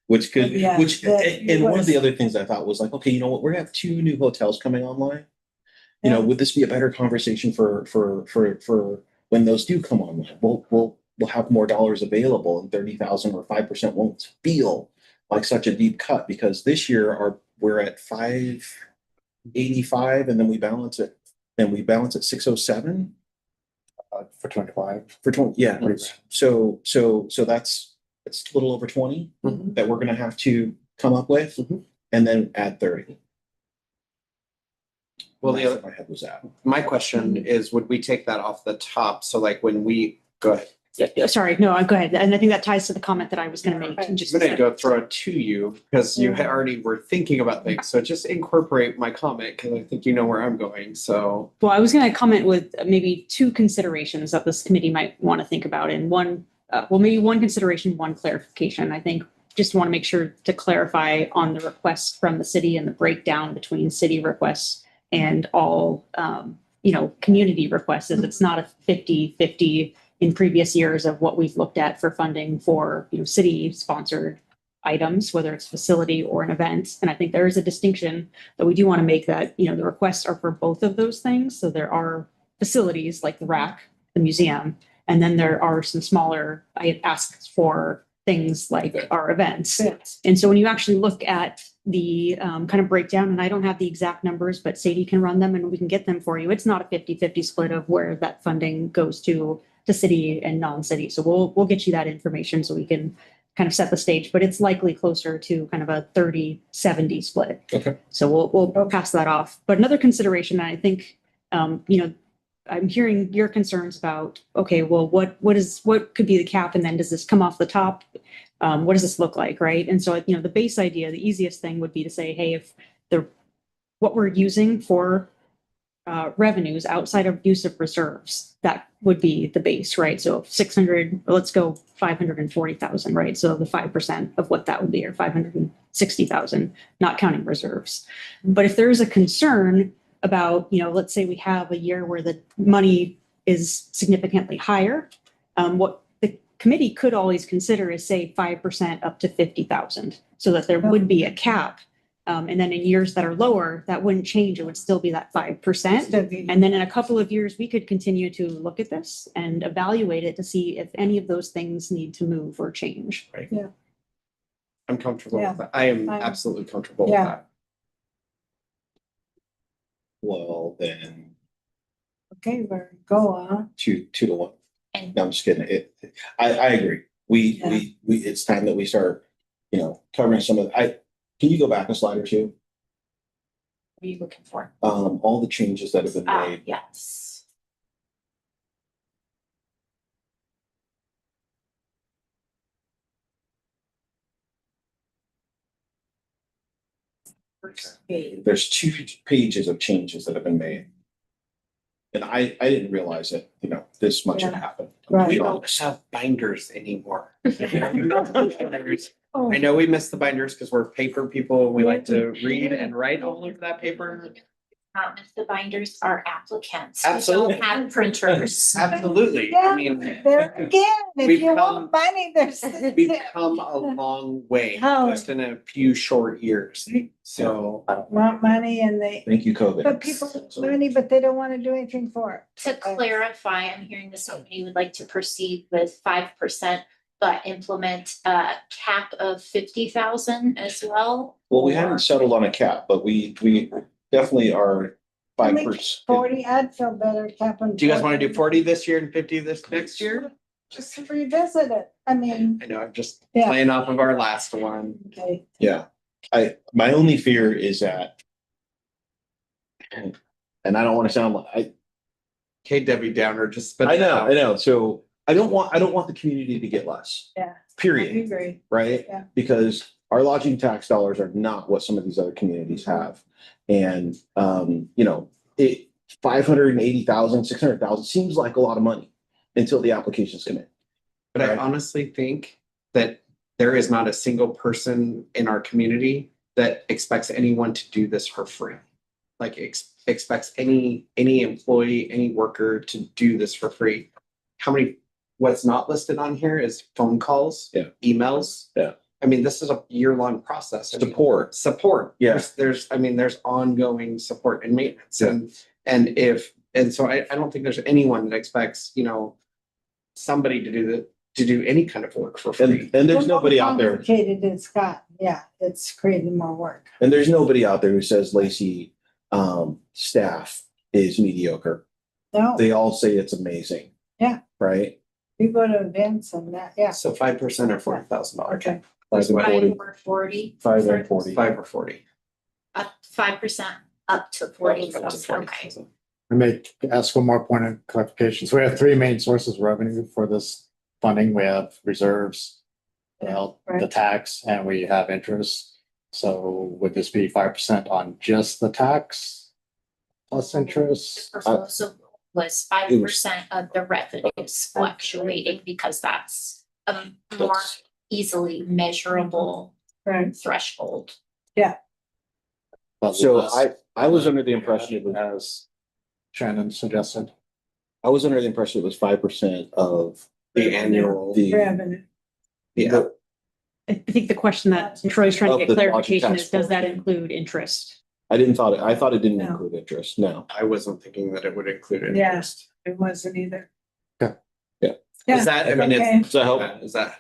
Which could, Yeah, which, that and one of was- the other things I thought was like, okay, you know what, we're gonna have 2 new hotels coming online. You know, would this be a better conversation for when those do come online? We'll have more dollars available, and 30,000 or 5% won't feel like such a deep cut, because this year we're at 585, and then we balance it. Then we balance at 607 For 25. for 20. Yeah. Right. So it's a little over 20 Mhm. that we're gonna have to come up with, Mhm. and then add 30. Well, That's the other, where my head was at. my question is, would we take that off the top? So like when we, go ahead. Sorry, no, go ahead. And I think that ties to the comment that I was gonna make in just a I'm gonna second. go throw it to you because you had already were thinking about things. So just incorporate my comment because I think you know where I'm going. So Well, I was going to comment with maybe 2 considerations that this committee might want to think about, and one, maybe 1 consideration, 1 clarification. I think just want to make sure to clarify on the requests from the city and the breakdown between city requests and all, community requests. Is it's not a 50-50 in previous years of what we've looked at for funding for, city sponsored items, whether it's facility or an event. And I think there is a distinction that we do want to make, that, the requests are for both of those things. So there are facilities like the RAC, the museum, and then there are some smaller, I had asked for things like our events. And so when you actually look at the kind of breakdown, and I don't have the exact numbers, but Sadie can run them and we can get them for you. It's not a 50-50 split of where that funding goes to city and non-city. So we'll get you that information so we can kind of set the stage, but it's likely closer to kind of a 30-70 split. Okay. So we'll pass that off. But another consideration, I think, I'm hearing your concerns about, okay, well, what could be the cap, and then does this come off the top? What does this look like, right? And so, the base idea, the easiest thing would be to say, hey, if what we're using for revenues outside of use of reserves, that would be the base, right? So 600, let's go 540,000, right? So the 5% of what that would be, or 560,000, not counting reserves. But if there is a concern about, let's say we have a year where the money is significantly higher, what the committee could always consider is, say, 5% up to 50,000, so that there would be a cap. And then in years that are lower, that wouldn't change. It would still be that 5%. And then in a couple of years, we could continue to look at this and evaluate it to see if any of those things need to move or change. right. Yeah. I'm comfortable Yeah. with that. I am I'm- absolutely comfortable with Yeah. that. Well, then Okay, where we go on. 2 to 1. And No, I'm just kidding. I agree. We, it's time that we start, covering some of can you go back a slide or 2? what are you looking for? All the changes that have been made. Yes. First page. There's 2 pages of changes that have been made. And I didn't realize that, this much had Yeah. happened. Right. We don't have binders anymore. Oh, I know we miss the binders because we're paper people and we like to read and write all over that paper. If the binders are applicants. Absolutely. We don't have printers. Absolutely. I Yeah, mean, there again, if We've you want money, there's. we've come a long way Oh. just in a few short years. So Want money and they, Thank you, COVID. but people want money, but they don't want to do anything for it. To clarify, I'm hearing this company would like to proceed with 5%, but implement a cap of 50,000 as well. Well, we haven't settled on a cap, but we definitely are 5%. 40, I'd feel better capping. do you guys want to do 40 this year and 50 this next year? Just revisit it. I mean, I know, I'm just Yeah. playing off of our last one. okay, Yeah. My only fear is that, and I don't want to sound like, Okay, Debbie Downer, just spit I it out. know. So I don't want the community to get less, yeah, I period, agree. right? Yeah. Because our lodging tax dollars are not what some of these other communities have. And, it, 580,000, 600,000 seems like a lot of money until the applications come in. But I Right. honestly think that there is not a single person in our community that expects anyone to do this for free. Like expects any employee, any worker to do this for free. What's not listed on here is phone calls, Yeah. emails. Yeah. I mean, this is a year-long process. I mean, Support. Support. Yeah. There's ongoing support and maintenance. Yeah. And so I don't think there's anyone that expects, somebody to do any kind of work for free. And there's The more nobody out there, complicated it's got, yeah, it's creating more work. and there's nobody out there who says Lacey, staff is mediocre. No, They all say it's amazing. Yeah. Right? you go to events and that, yeah. So 5% or $40,000. Okay. 5 and 40. Or 40. 5 and 40. 5 or 40. Up 5% up to 40. Up to Okay. 40,000. I may ask one more point of clarification. So we have three main sources of revenue for this funding. We have reserves, the Right. tax, and we have interest. So would this be 5% on just the tax plus interest? The proposal was 5% of the revenues fluctuating because that's a more That's- easily measurable Right. threshold. But So less I was under the impression it was, as Shannon suggested. I was under the impression it was 5% of The annual. the, Revenue. Yeah. I think the question that Troy's trying to Of get the lodging clarification tax is, does that portion. include interest? I thought it didn't No. include interest. No. I wasn't thinking that it would include Yeah. interest. It wasn't either. Is that, I mean, Okay. it's, Does that help? is that,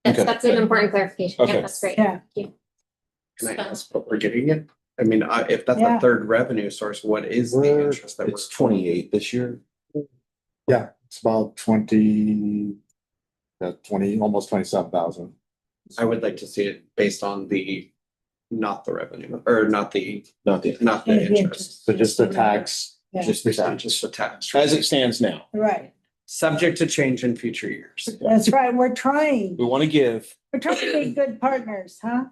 Okay. That's an important clarification. Okay. Yeah, that's great. Yeah. can I ask what we're getting in? I mean, if that's Yeah. the third revenue source, what is the interest that we're? It's 28 this year. Yeah, it's about 20, almost 27,000. I would like to see it based on not the revenue, or not the Not the, interest. So just the tax, Yeah. just the tax. Just the tax. As it stands now. Right. Subject to change in future years. That's right. We're trying. We want to give, We're trying to be good partners, huh?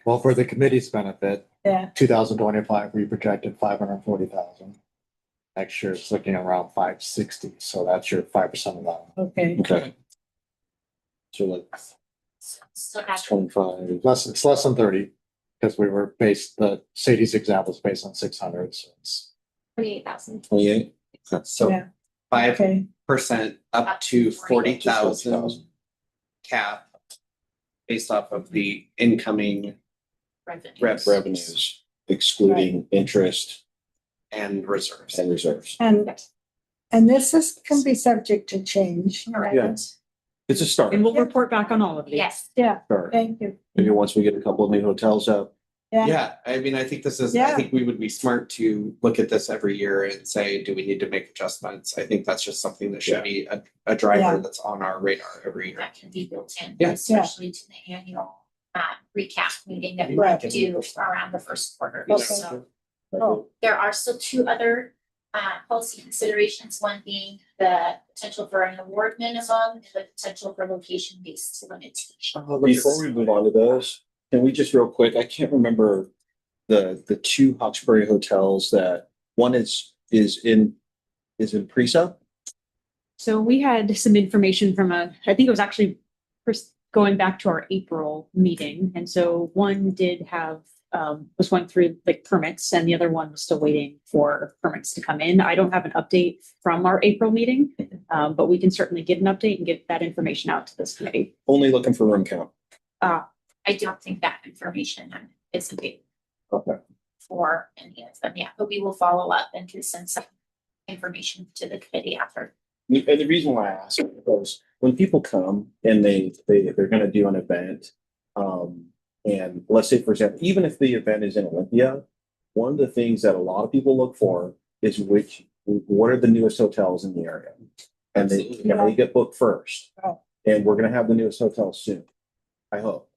well, for the committee's benefit, Yeah. 2025, we projected 540,000. Next year, it's looking around 560, so that's your 5% of that. Okay. okay. So like So that's 25. It's less than 30, because we were the Sadie's example is based on 600, so it's 28,000. 28. So Yeah. 5% Okay. up to 40,000 40,000. cap based off of the incoming Revenues. Revenues, excluding interest and reserves. and reserves. And this can be subject to change. Correct. Yeah. It's a start. And we'll report back on all of these. Yes. Yeah, Start. thank you. Maybe once we get a couple of new hotels up. Yeah. Yeah, I mean, I think I Yeah. think we would be smart to look at this every year and say, do we need to make adjustments? I think that's just something that should be a Yeah. driver that's on our radar every year. That can be built in, Yeah. especially to the annual recap meeting that we Right. do around the first quarter. Okay. So Oh, there are still two other policy considerations, one being the potential for an award minimum and the potential for location-based limitation. Before we move on to those, can we just real quick, I can't remember the two Hawkesbury hotels that one is in pre-sub. So we had some information from I think it was actually first going back to our April meeting. And so one did have, was going through like permits and the other one was still waiting for permits to come in. I don't have an update from our April meeting, but we can certainly get an update and get that information out to this committee. Only looking for room count. I don't think that information is available Okay. for any of them yet, but we will follow up and can send some information to the committee after. And the reason why I ask is because when people come and they're gonna do an event, and let's say, for example, even if the event is in Olympia, one of the things that a lot of people look for is what are the newest hotels in the area? And they get booked first. Oh. And we're gonna have the newest hotels soon. I hope.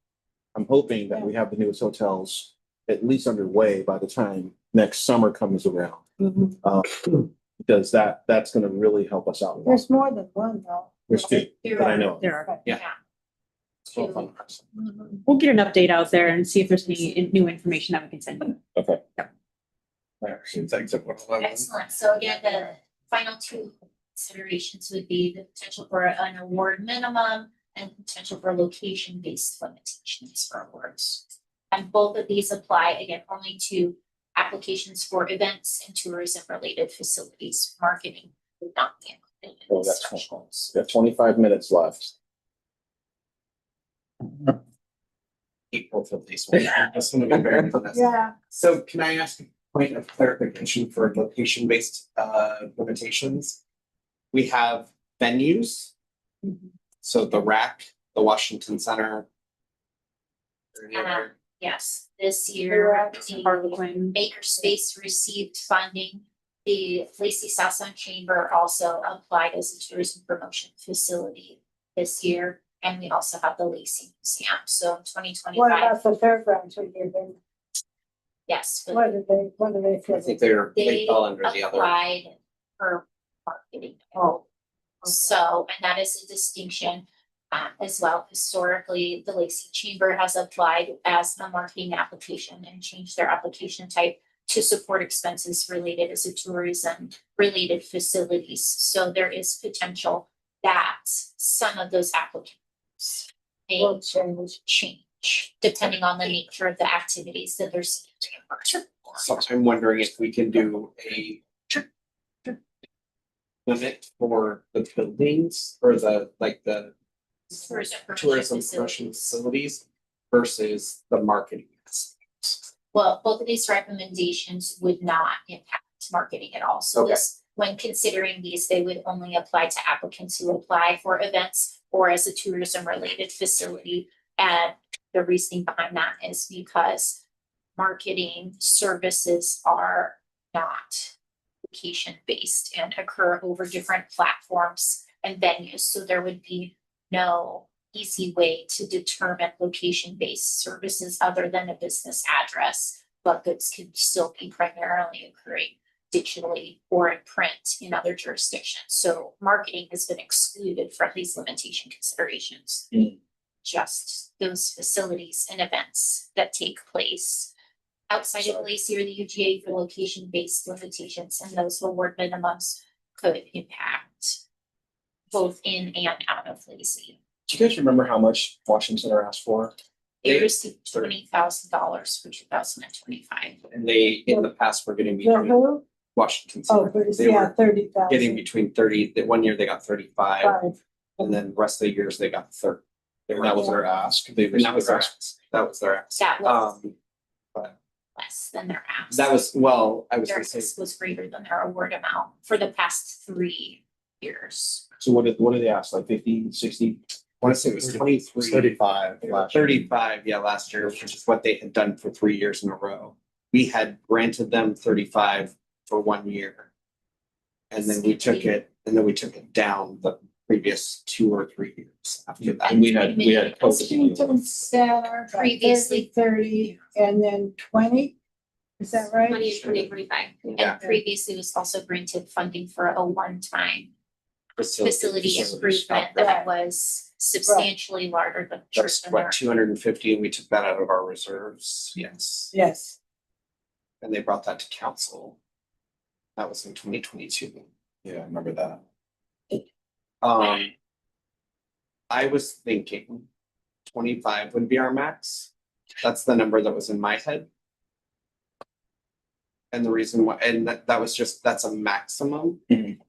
I'm hoping that we have the newest hotels at least underway by the time next summer comes around. Because that's gonna really help us out a lot. There's more than one though. There's two, There that I are. know. of. There are. Yeah. to We'll get an update out there and see if there's any new information that we can send you. Okay. excellent. So again, the final two considerations would be the potential for an award minimum and potential for location-based limitations for awards. And both of these apply again only to applications for events and tourism-related facilities. Marketing would not be included in Well, these that's thresholds. We have 25 minutes left. Equal to these ones. That's gonna be very honest. Yeah, So can I ask a point of clarification for location-based limitations? We have venues. So the RAC, the Washington Center. Or any other- Yes, this year, the Harlequin. Makerspace received funding. The Lacey Southside Chamber also applied as a tourism promotion facility this year. And we also have the Lacey Museum. So in twenty what twenty-five, about the fairgrounds we give them? yes, but What do they I feel? think they they fall under the other. applied for marketing. Oh. So, and that is a distinction as well. Historically, the Lacey Chamber has applied as a marketing application and changed their application type to support expenses related as a tourism related facilities. So there is potential that some of those applicants may Will change. depending on the nature of the activities that they're seeking to reimburse. So I'm wondering if we can do a limit for the buildings or the, like the Tourism tourism promotion promotion facilities. facilities versus the marketing. Well, both of these recommendations would not impact marketing at all. So Okay. this, when considering these, they would only apply to applicants who apply for events or as a tourism related facility. And the reasoning behind that is because marketing services are not location based and occur over different platforms and venues. So there would be no easy way to determine location-based services other than a business address, but goods can still be primarily occurring digitally or in print in other jurisdictions. So marketing has been excluded from these limitation considerations. Just those facilities and events that take place outside of Lacey or the UGA for location-based limitations, and those award minimums could impact both in and out of Lacey. Do you guys remember how much Washington Center asked for? They They- received $20,000 for 2025. And they, in the past, were getting The between who? Washington Oh, Center. but it's, They yeah, were 30,000. getting between 30, that one year they got 35, Five. and then the rest of the years they got 30. And that was their ask. They And that was their received ask. That was their ask. That was But less than their ask. that was, well, I was Their gonna say, ask was greater than their award amount for the past 3 years. So what did they ask? Like 50, 60? I wanna say it was 23. 35 last year. 35, yeah, last year, which is what they had done for 3 years in a row. We had granted them 35 for 1 year. And then we took it down the previous 2 or 3 years after that. And we had COVID. Washington Center, got Previously- 30, and then 20, is that right? 2025. Yeah. And previously was also granted funding for a one-time facility Facilities. improvement that was substantially larger than That's just what, 250, and we took that out of our reserves, yes. Yes. And they brought that to council. That was in 2022. Yeah, I remember that. I was thinking 25 would be our max. That's the number that was in my head. And the reason why, and that was just, that's a maximum. Mhm.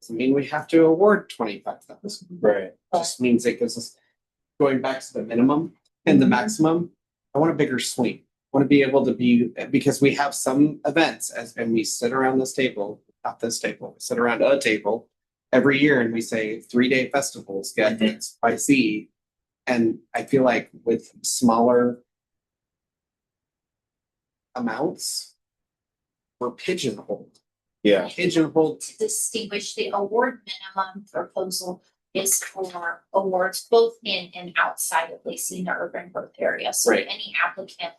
Doesn't mean we have to award 25,000. Right. Just means it gives us, going back to the minimum and the maximum, I want a bigger swing. I want to be able to be, because we have some events and we sit around this table, not this table, we sit around a table every year and we say 3-day festivals get X, Y, Z. And I feel like with smaller amounts, we're pigeonholed. Yeah. Pigeonholed. to distinguish the award minimum proposal is for awards both in and outside of Lacey in the urban growth area. So Right. any applicant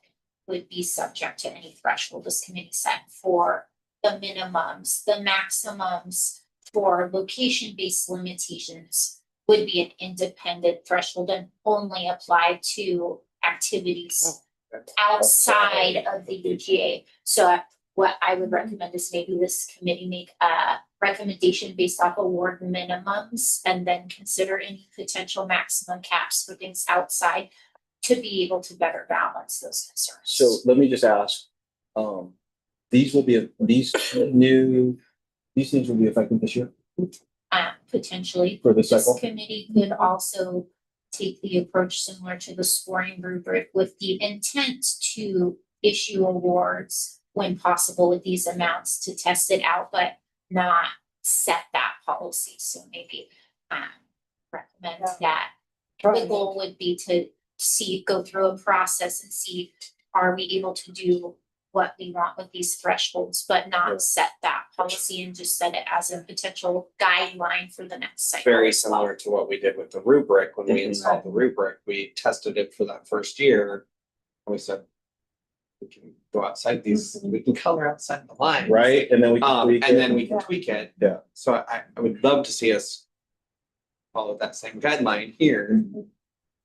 would be subject to any threshold this committee set for the minimums. The maximums for location-based limitations would be an independent threshold and only apply to activities outside of the UGA. So what I would recommend is maybe this committee make a recommendation based off award minimums and then consider any potential maximum caps for things outside to be able to better balance those concerns. So let me just ask, these things will be effective this year Potentially. for the This cycle? committee could also take the approach similar to the scoring rubric with the intent to issue awards when possible with these amounts to test it out, but not set that policy. So maybe recommend that the goal would be to go through a process and see, are we able to do what we want with these thresholds, but not set that policy and just set it as a potential guideline for the next cycle. Very as well. similar to what we did with the rubric. When we installed the rubric, we tested it for that first year. And we said, we can go outside these, we can color outside the lines. Right, and then we can tweak And it. then we can tweak it. Yeah. So I would love to see us follow that same guideline here.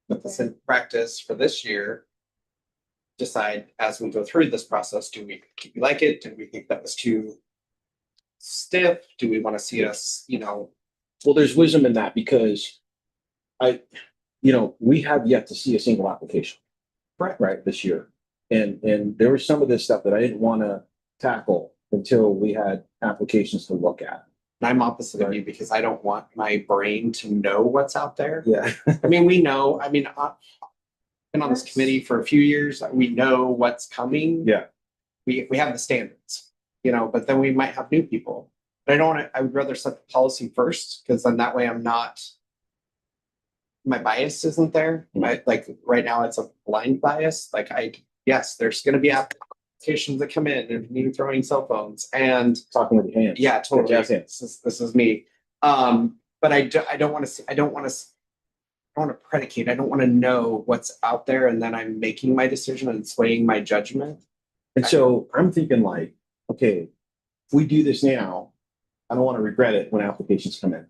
Put this in practice for this year. Decide as we go through this process, do we like it? Do we think that was too stiff? Do we want to see us, Well, there's wisdom in that because we have yet to see a single application. Correct. Right, this year. And there was some of this stuff that I didn't want to tackle until we had applications to look at. I'm opposite of you because I don't want my brain to know what's out there. Yeah. I mean, we know, I've been on this committee for a few years. We know what's coming. Yeah. We have the standards, but then we might have new people. But I would rather set the policy first because then that way my bias isn't there. Like right now it's a blind bias. Yes, there's going to be applications that come in and you throwing cell phones and Talking with your hands. yeah, totally. Jazz hands. This is me. But I don't want to predicate. I don't want to know what's out there and then I'm making my decision and swaying my judgment. And so I'm thinking okay, if we do this now, I don't want to regret it when applications come in.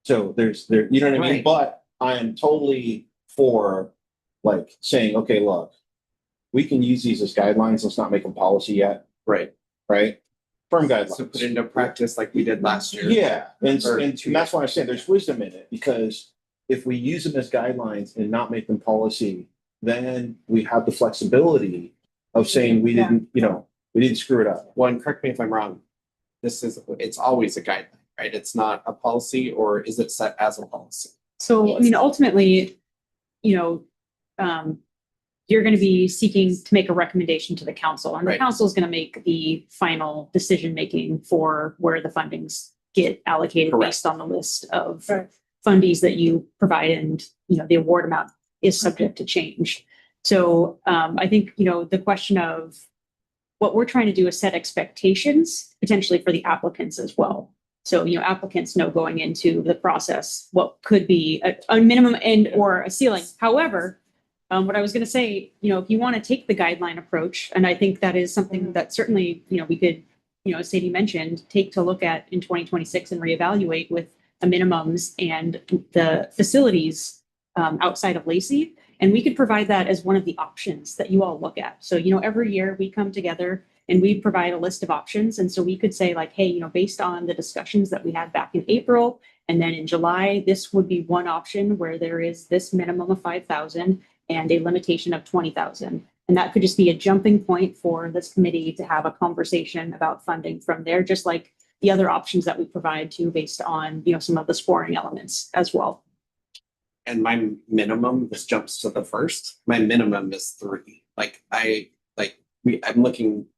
So you know what I mean? Right. But I am totally for saying, okay, look, we can use these as guidelines. Let's not make them policy yet. Right. Right. Firm guidelines. So put it into practice like we did last year. Yeah. And Or that's why I'm saying there's wisdom in it because if we use them as guidelines and not make them policy, then we have the flexibility of saying we didn't screw it up. Well, and correct me if I'm wrong. It's always a guideline, right? It's not a policy, or is it set as a policy? So, ultimately, you're going to be seeking to make a recommendation to the council, and the Right. council is going to make the final decision-making for where the fundings get allocated Correct. based on the list of Right. fundies that you provide, and, the award amount is subject to change. So, I think, the question of what we're trying to do is set expectations potentially for the applicants as well. So, applicants know going into the process what could be a minimum and or a ceiling. However, what I was going to say, if you want to take the guideline approach, and I think that is something that certainly, we could, as Sadie mentioned, take to look at in 2026 and reevaluate with the minimums and the facilities outside of Lacey. And we could provide that as one of the options that you all look at. So, every year we come together and we provide a list of options. And so we could say hey, based on the discussions that we had back in April, and then in July, this would be one option where there is this minimum of 5,000 and a limitation of 20,000. And that could just be a jumping point for this committee to have a conversation about funding from there, just like the other options that we provide to based on, some of the scoring elements as well. And my minimum, this jumps to the first, my minimum is 3. I'm looking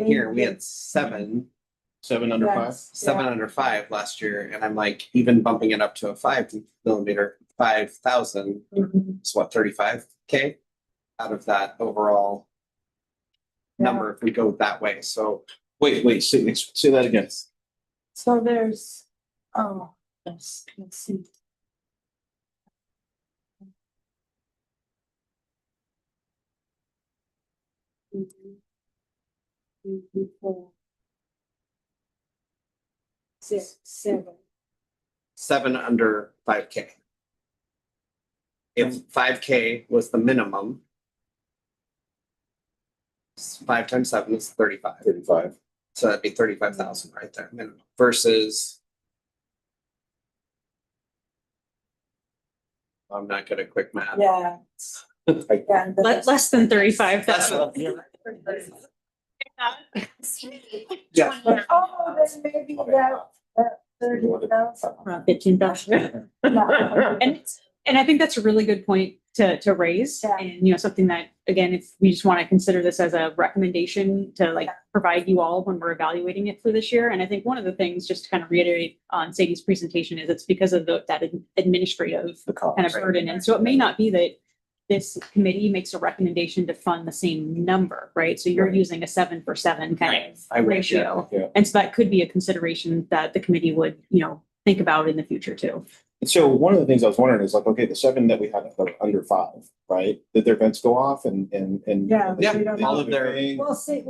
here, we had 7 under 5. Yes. 7 under 5 last year. And I'm even bumping it up to a 5,000 is what, 35K out of that overall number if we go that way. So Wait, say that again. So there's, let's see. Four, 6, 7. 7 under 5K. If 5K was the minimum, 5 times 7 is 35. 35. So that'd be 35,000 right there minimum versus. I'm not good at quick math. Yeah. Yeah, but Less than 35. That's That's Yeah. oh, then maybe that 30,000. around 15,000. No. And I think that's a really good point to raise. Yeah. And, you know, something that, again, if we just want to consider this as a recommendation to like provide you all when we're evaluating it for this year. And I think one of the things, just to kind of reiterate on Sadie's presentation, is it's because of that administrative The cost. kind of burden. And so it may not be that this committee makes a recommendation to fund the same number, right? So you're Right. using a 7 for 7 kind of I would, ratio. yeah. And so that could be a consideration that the committee would, you know, think about in the future too. And so one of the things I was wondering is like, okay, the 7 that we had that are under 5, right? Did their events go off and? Yeah, Yeah, we don't all know. of their. We'll see.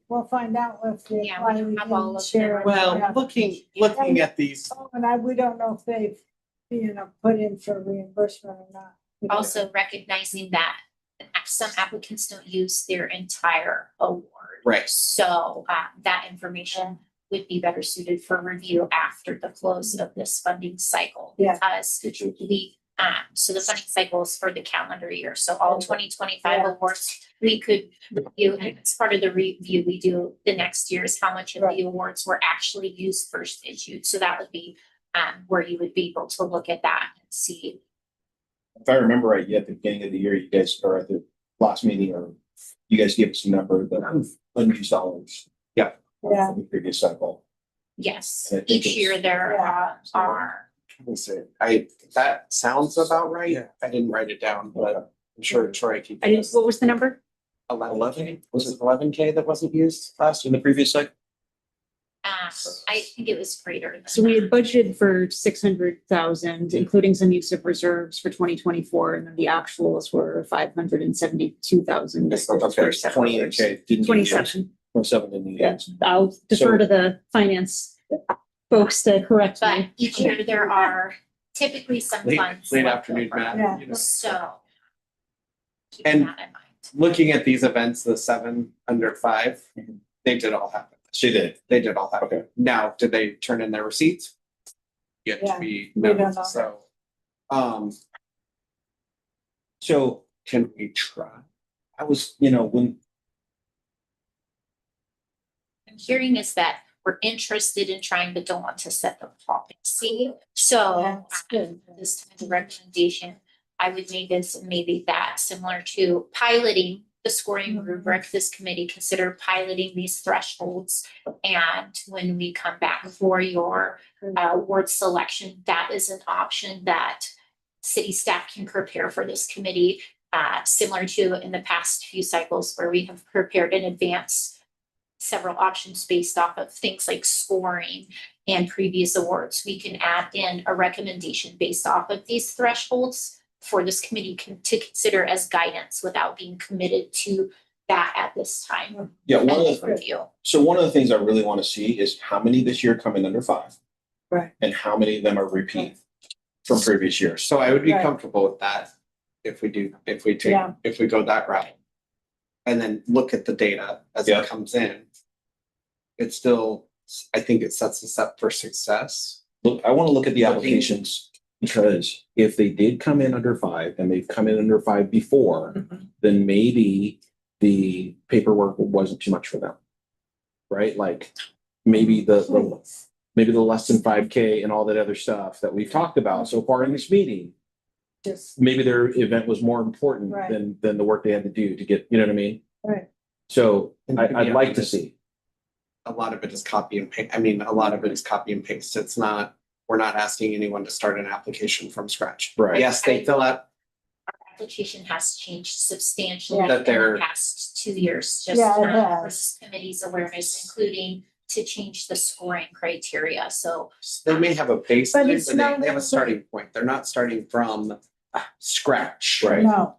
We'll find out if they. Yeah, we don't have all of share. them. Well, looking at these, Oh, and we don't know if they've, put in for reimbursement or not. Also recognizing that some applicants don't use their entire award. right, So that information would be better suited for review after the close of this funding cycle. Yeah. Because so the funding cycle is for the calendar year. So all 2025 Yeah. awards, we could review, and it's part of the review we do the next year is how much of Right. the awards were actually used first issued. So that would be where you would be able to look at that and see. If I remember right, at the beginning of the year, you guys, or at the last meeting, or you guys gave us a number of the unused dollars. Yeah. Yeah. From the previous cycle. Yes, I think each it's- year there Yeah. are. let me see, that sounds about right. I didn't write it down, but I'm sure Troy can. I didn't, what was the number? 11, was it 11K that wasn't used last in the previous cycle? I think it was greater than So we that. had budgeted for 600,000, including some use of reserves for 2024, and then the actuals were 572,000. Okay, 28K. didn't use. 27. 27 didn't use. Yeah, I'll defer to the finance folks to correct But me. each year there are typically some funds. Late left afternoon over. math, Yeah. you know. So. Keep And- that in mind. Looking at these events, the 7 under 5, they did all happen. She did. They did all happen. Okay. Now, did they turn in their receipts? Yet Yeah, to be we don't known, know. so. So Can we try? I was, when, I'm hearing is that we're interested in trying, but don't want to set the policy. So That's good. this kind of recommendation, I would make this maybe that similar to piloting the scoring rubric. This committee consider piloting these thresholds. And when we come back for your word selection, that is an option that city staff can prepare for this committee, similar to in the past few cycles where we have prepared in advance several options based off of things like scoring and previous awards. We can add in a recommendation based off of these thresholds for this committee to consider as guidance without being committed to that at this time. yeah, And one of this the, review. so one of the things I really want to see is how many this year come in under 5. Right. And how many of them are repeat from previous years. So I would be Right. comfortable with that if we Yeah. if we go that route. And then look at the data as Yeah. it comes in. It's still, I think it sets us up for success. Look, I want to look at the applications because if they did come in under 5 and they've come in under 5 before, then maybe the paperwork wasn't too much for them. Right? Like maybe the less than 5K and all that other stuff that we've talked about so far in this meeting, Just, maybe their event was more important Right. than the work they had to do to get, you know what I mean? right. So And to be I'd like to honest, see. A lot of it is copy and paste. I mean, a lot of it is copy and paste. It's not, we're not asking anyone to start an application from scratch. Right. Yes, they fill out, Application has changed substantially Yeah. in That they're- the past 2 years, just Yeah, it for has. this committee's awareness, including to change the scoring criteria. So they may have a baseline, But but it's not they have a starting point. They're not starting from scratch. Right. No.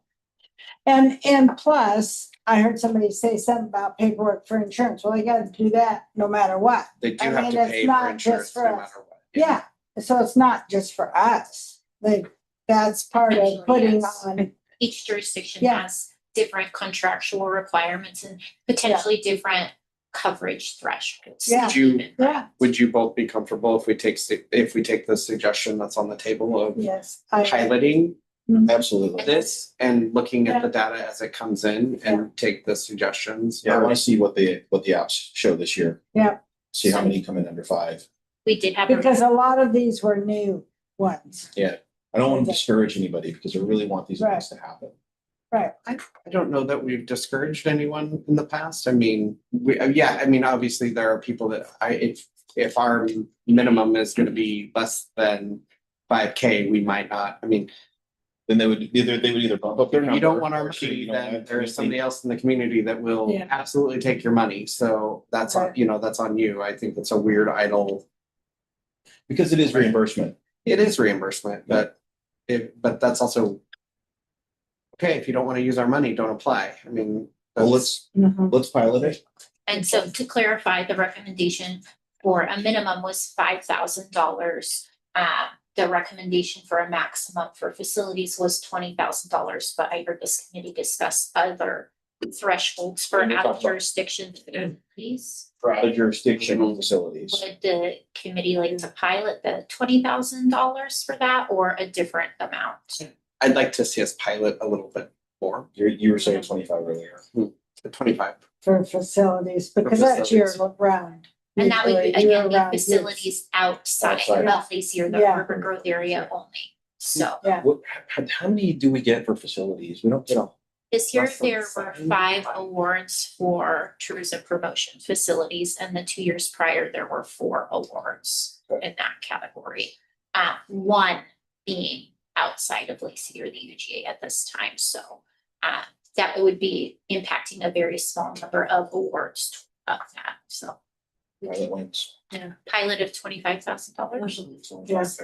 And plus, I heard somebody say something about paperwork for insurance. Well, you gotta do that no matter what. They do I have mean, to it's pay for not insurance just no for matter us. what. Yeah, so it's not just for us, like, that's part of Actually, putting yes. on, Each jurisdiction Yeah. has different contractual requirements and potentially different coverage thresholds. Yeah. Would you, yeah, would you both be comfortable if we take the suggestion that's on the table of yes. piloting Absolutely. this and looking at the data as it comes in and take the suggestions? Yeah, I want to see what the apps show this year. Yeah. See how many come in under 5. We did have. Because a lot of these were new ones, Yeah. I don't want to discourage anybody because I really want these events to happen. right? I don't know that we've discouraged anyone in the past. I mean, obviously there are people that if our minimum is gonna be less than 5K, we might not, I mean, Then they would either bump up their number. you don't want our or say, money, you know, then what, there's somebody else in the community that will Yeah. absolutely take your money. So that's on, Right. that's on you. I think that's a weird idle. Because it is reimbursement. It is reimbursement, but that's also okay. If you don't want to use our money, don't apply. I mean, Well, that's, let's pilot it. And so to clarify, the recommendation for a minimum was $5,000. The recommendation for a maximum for facilities was $20,000, but I heard this committee discuss other thresholds for Can we talk out about- jurisdictions. Please, For out of jurisdictional facilities. would the committee like to pilot the $20,000 for that or a different amount? I'd like to see us pilot a little bit more. You were saying 25 earlier. The 25. For facilities, because that's year round. And that would be, Usually again, be year-round use. facilities outside Outside. of Lacey or the Yeah. urban growth area only. So Yeah, What, how many do we get for facilities? We don't get a. this year, Less than there were 7. 5 awards for tourism promotion facilities, and the 2 years prior, there were 4 awards in that category. One being outside of Lacey or the UGA at this time, so that would be impacting a very small number of awards of that, so. Pilot wins. Yeah, pilot of $25,000. yes,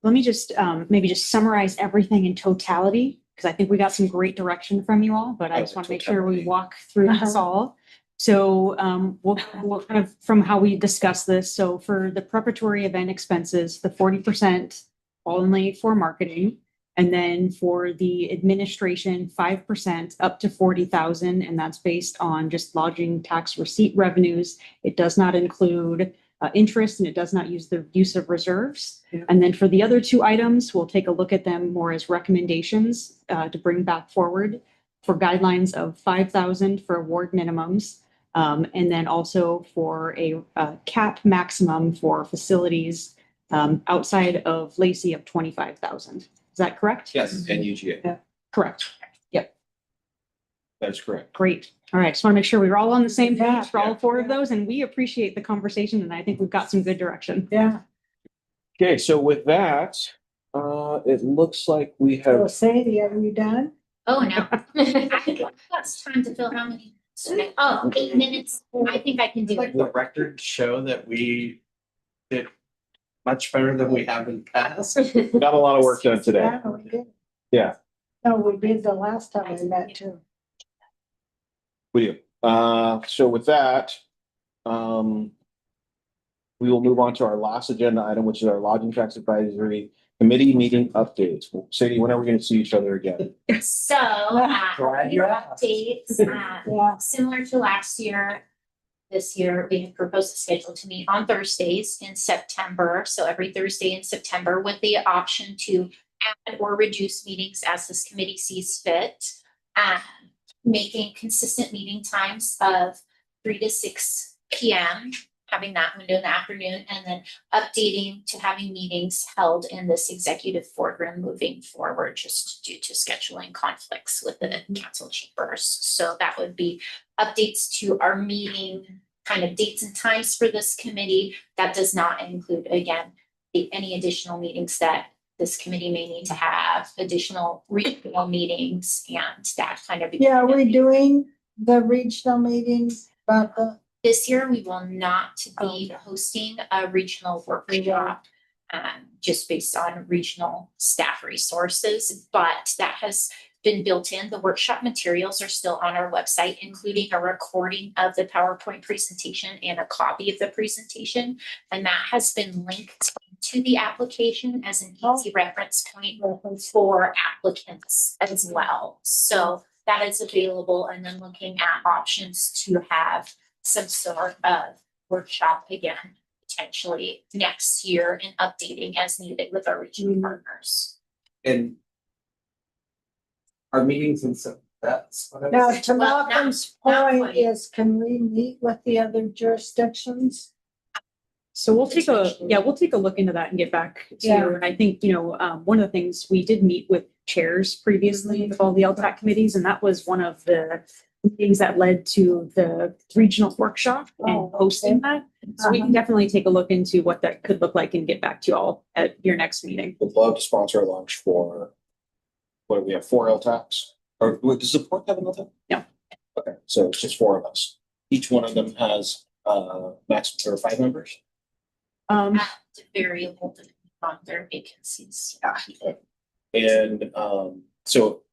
Let me just maybe just summarize everything in totality, because I think we got some great direction from you all, but I just want to make sure we walk through this all. So we'll kind of from how we discuss this. So for the preparatory event expenses, the 40% only for marketing. And then for the administration, 5% up to 40,000, and that's based on just lodging tax receipt revenues. It does not include interest, and it does not use the use of reserves. Yeah. And then for the other 2 items, we'll take a look at them more as recommendations to bring back forward for guidelines of 5,000 for award minimums. And then also for a cap maximum for facilities outside of Lacey of 25,000. Is that correct? Yes, and UGA. Correct. Yep. That's correct. Great. All right. Just want to make sure we were all on the same Yeah. page for all 4 of those, and we appreciate the conversation, and I think we've got some good direction. yeah. Okay, so with that, it looks like we So have, Sadie, are you done? Oh, no. I think that's time to fill how many? Oh, 8 minutes. I think I can do Like it. the records show that we did much better than we have in the past. we got a lot of work done today. Yeah, we did. Yeah. No, we did the last time we met too. We do. So with that, we will move on to our last agenda item, which is our lodging tax advisory committee meeting updates. Sadie, when are we going to see each other again? So, Glad you your asked. updates, Yeah, similar to last year. This year, we have proposed a schedule to meet on Thursdays in September. So every Thursday in September with the option to add or reduce meetings as this committee sees fit. Making consistent meeting times of 3 to 6 p.m., having that window in the afternoon, and then updating to having meetings held in this executive boardroom moving forward, just due to scheduling conflicts with the council chambers. So that would be updates to our meeting kind of dates and times for this committee. That does not include, again, any additional meetings that this committee may need to have, additional regional meetings and that kind of. yeah, are we doing the regional meetings about the, This year, we will not be Okay. hosting a regional workshop, just based on regional staff resources, but that has been built in. The workshop materials are still on our website, including a recording of the PowerPoint presentation and a copy of the presentation. And that has been linked to the application as an easy reference point for applicants as well. So that is available, and then looking at options to have some sort of workshop again, potentially next year, and updating as needed with our regional partners. And our meetings and stuff, that's what I Now, was. to Well, not- Malcolm's not point quite. is, can we meet with the other jurisdictions? So we'll take a look into that and get back to you. Yeah. And I think, one of the things, we did meet with chairs previously of all the LTAC committees, and that was one of the things that led to the regional workshop and Oh, hosting okay. that. So we can definitely take a look into what that could look like and get back to you all at your next meeting. Would love to sponsor a lunch for, what do we have, 4 LTACs? Or does the port have an LTAC? No. Okay, so it's just 4 of us. Each one of them has maximum or 5 members. Variable depending on their vacancies. And so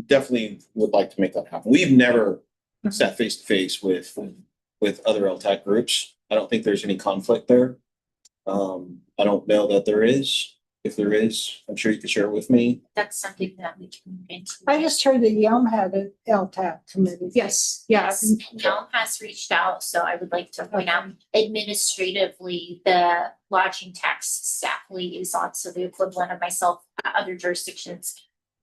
definitely would like to make that happen. We've never sat face to face with other LTAC groups. I don't think there's any conflict there. I don't know that there is. If there is, I'm sure you could share with me. That's something that we can move into. I just heard that Yum had an LTAC committee. Yes, Yes, Yelm has reached out, so I would like to point out administratively, the lodging tax staff liaison, so the equivalent of myself, other jurisdictions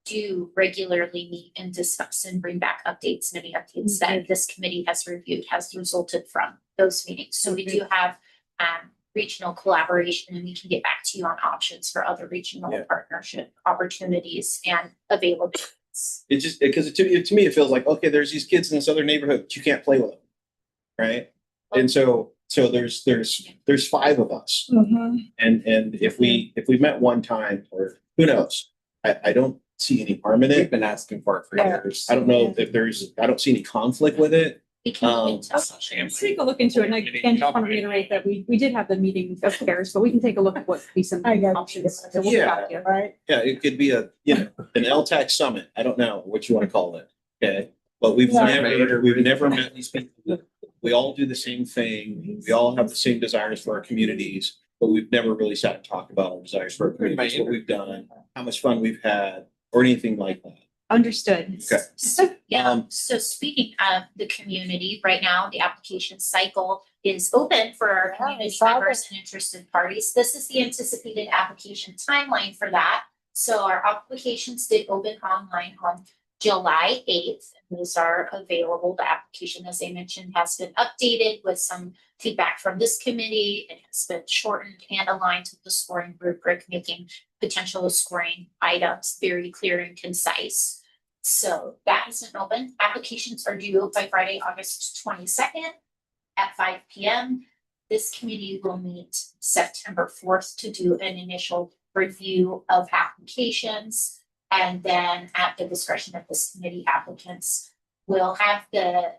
do regularly meet and discuss and bring back updates, and any updates that this committee has reviewed has resulted from those meetings. So we do have regional collaboration, and we can get back to you on options for other regional Yeah. partnership opportunities and availabilities. It just, because to me, it feels like, okay, there's these kids in this other neighborhood, but you can't play with them. Right? And so there's 5 of us. Mhm. And if we met one time, or who knows, I don't see any harm in We've it. been asking for it for Yeah. years. I don't know if I don't see any conflict with it. We can get into Let's take a look into it. And again, just want to reiterate that we did have the meeting of chairs, but we can take a look at what be some I got you. options. So we'll get back to you. Right? Yeah, it could be an LTAC summit. I don't know what you want to call it. Okay. But we've Yeah. never met these people. We all do the same thing. We all have the same desires for our communities, but we've never really sat and talked about our desires for our communities, what we've done, how much fun we've had, or anything like that. Understood. Okay. Yeah, so speaking of the community, right now, the application cycle is open for our Yeah, community I saw members and interested parties. This is the anticipated application timeline for that. So our applications did open online on July 8th. Those are available. The application, as I mentioned, has been updated with some feedback from this committee. It has been shortened and aligned with the scoring rubric, making potential scoring items very clear and concise. So that isn't open. Applications are due by Friday, August 22nd at 5 p.m. This committee will meet September 4th to do an initial review of applications. And then at the discretion of this committee, applicants will have the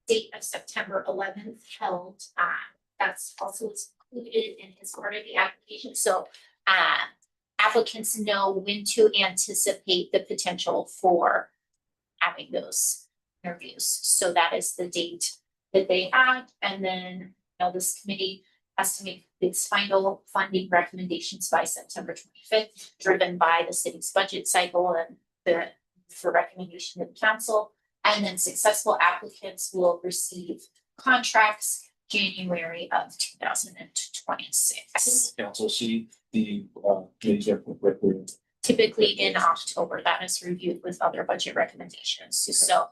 date of September 11th held. That's also included in his part of the application. So applicants know when to anticipate the potential for having those interviews. So that is the date that they have. And then, this committee has to make its final funding recommendations by September 25th, driven by the city's budget cycle and for recommendation to the council. And then successful applicants will receive contracts January of 2026. Council see the Typically in October, that is reviewed with other budget recommendations. So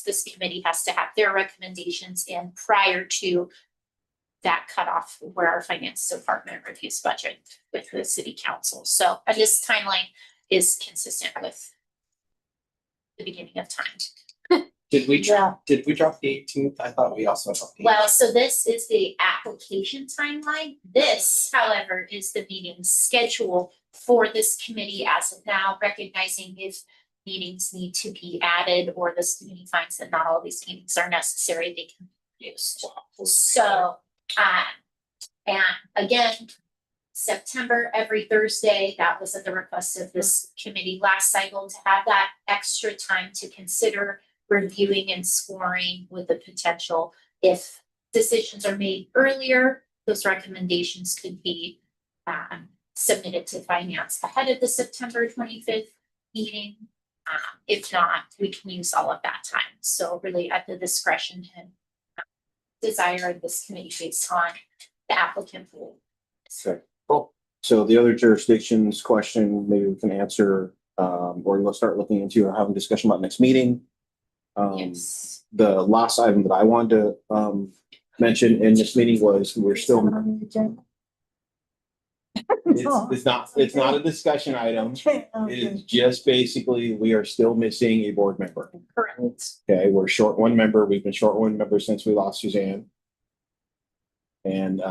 this committee has to have their recommendations in prior to that cutoff where our finance department reviews budget with the city council. So, and this timeline is consistent with the beginning of time. Did we Yeah. drop the 18th? I thought we also dropped the Well, so this is the application timeline. This, however, is the meeting schedule for this committee as of now, recognizing if meetings need to be added or this committee finds that not all these meetings are necessary, they can be reduced. So, and again, September every Thursday. That was at the request of this committee last cycle to have that extra time to consider reviewing and scoring with the potential. If decisions are made earlier, those recommendations could be submitted to finance ahead of the September 25th meeting. If not, we can use all of that time. So really at the discretion and desire of this committee based on the applicant pool. Okay, cool. So the other jurisdictions question, maybe we can answer, or we'll start looking into or having discussion about next meeting. Yes. The last item that I wanted to mention in this meeting was we're still, On the agenda. it's not a discussion item. Okay, It is okay. just basically, we are still missing a board member. Correct. Okay, we're short one member. We've been short one member since we lost Suzanne. And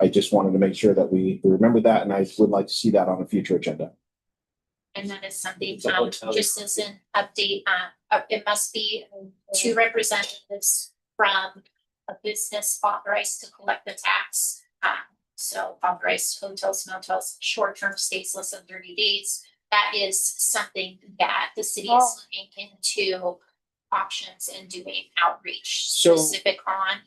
I just wanted to make sure that we remember that, and I would like to see that on a future agenda. And that is something, The hotel. just as an update, it must be 2 representatives from a business authorized to collect the tax. So authorized hotels, motels, short-term stays less than 30 days. That is something that the city is looking into options and doing outreach So- specific on.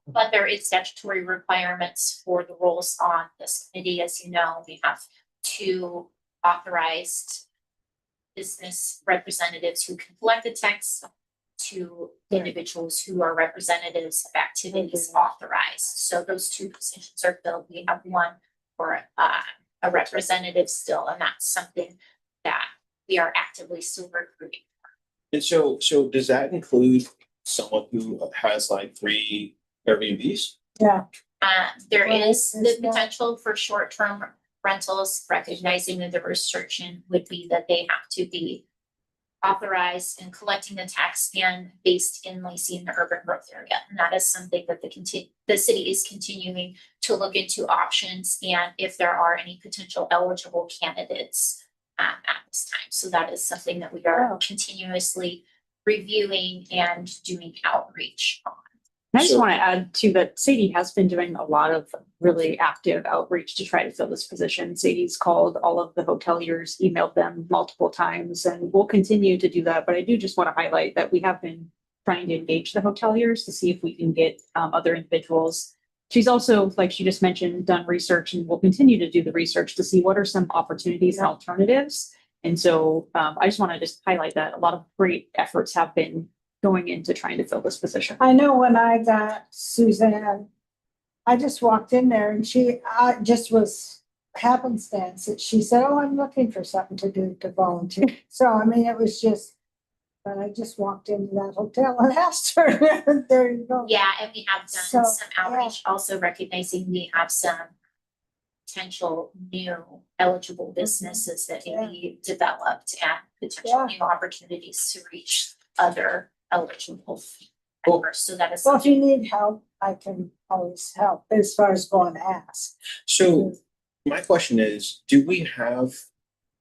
But there is statutory requirements for the roles on this committee. As you know, we have 2 authorized business representatives who can collect the tax, 2 individuals who are representatives of activities authorized. So those 2 positions are filled. We have 1 for a representative still, and that's something that we are actively still recruiting. And so does that include someone who has like 3 Airbnbs? Yeah, There Well, is the there's not- potential for short-term rentals, recognizing that the restriction would be that they have to be authorized and collecting the tax and based in Lacey in the urban growth area. And that is something that the city is continuing to look into options and if there are any potential eligible candidates at this time. So that is something that we are Wow. continuously reviewing and doing outreach on. I just So- want to add too that Sadie has been doing a lot of really active outreach to try to fill this position. Sadie's called all of the hoteliers, emailed them multiple times, and we'll continue to do that. But I do just want to highlight that we have been trying to engage the hoteliers to see if we can get other individuals. She's also, like she just mentioned, done research and will continue to do the research to see what are some opportunities and alternatives. And so I just want to just highlight that a lot of great efforts have been going into trying to fill this position. I know when I got Suzanne, I just walked in there and I just was happenstance that she said, oh, I'm looking for something to do to volunteer. So, I mean, it was just, but I just walked into that hotel and asked her, there you go. Yeah, and we have done So, some outreach, also recognizing we have some potential new eligible businesses that may be developed and potential new opportunities to reach other eligible members. So that is Well, if you something. need help, I can always help as far as going to ask. So my question is, do we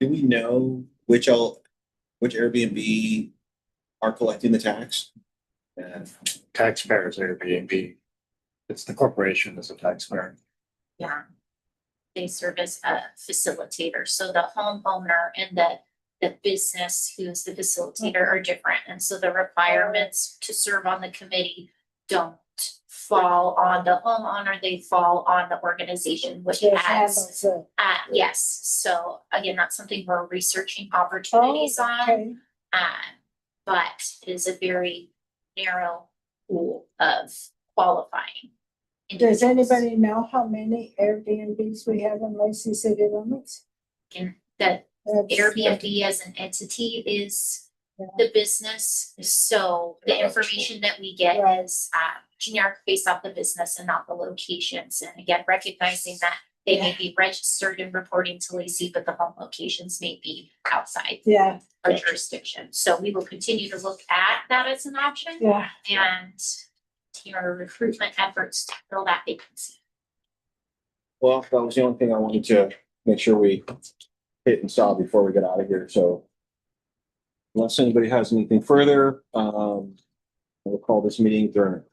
know which Airbnb are collecting the tax? Taxpayers Airbnb. It's the corporation as a taxpayer. Yeah. They serve as a facilitator, so the homeowner and the business who's the facilitator are different, and so the requirements to serve on the committee don't fall on the homeowner, they fall on the organization, which Just has, handles it. yes, so again, that's something we're researching opportunities Oh, on. okay. But it is a very narrow pool of qualifying. Does individuals. anybody know how many Airbnbs we have in Lacey city limits? And that That's- Airbnb as an entity is Yeah. the business, so the information that we get Right. is generic based off the business and not the locations. And again, recognizing that they may be registered and reporting to Lacey, but the home locations may be outside Yeah, our jurisdiction. So we will continue to look at that as an option yeah. and your recruitment efforts to fill that vacancy. Well, that was the only thing I wanted to make sure we hit and saw before we get out of here, so. Unless anybody has anything further, we'll call this meeting adjourned.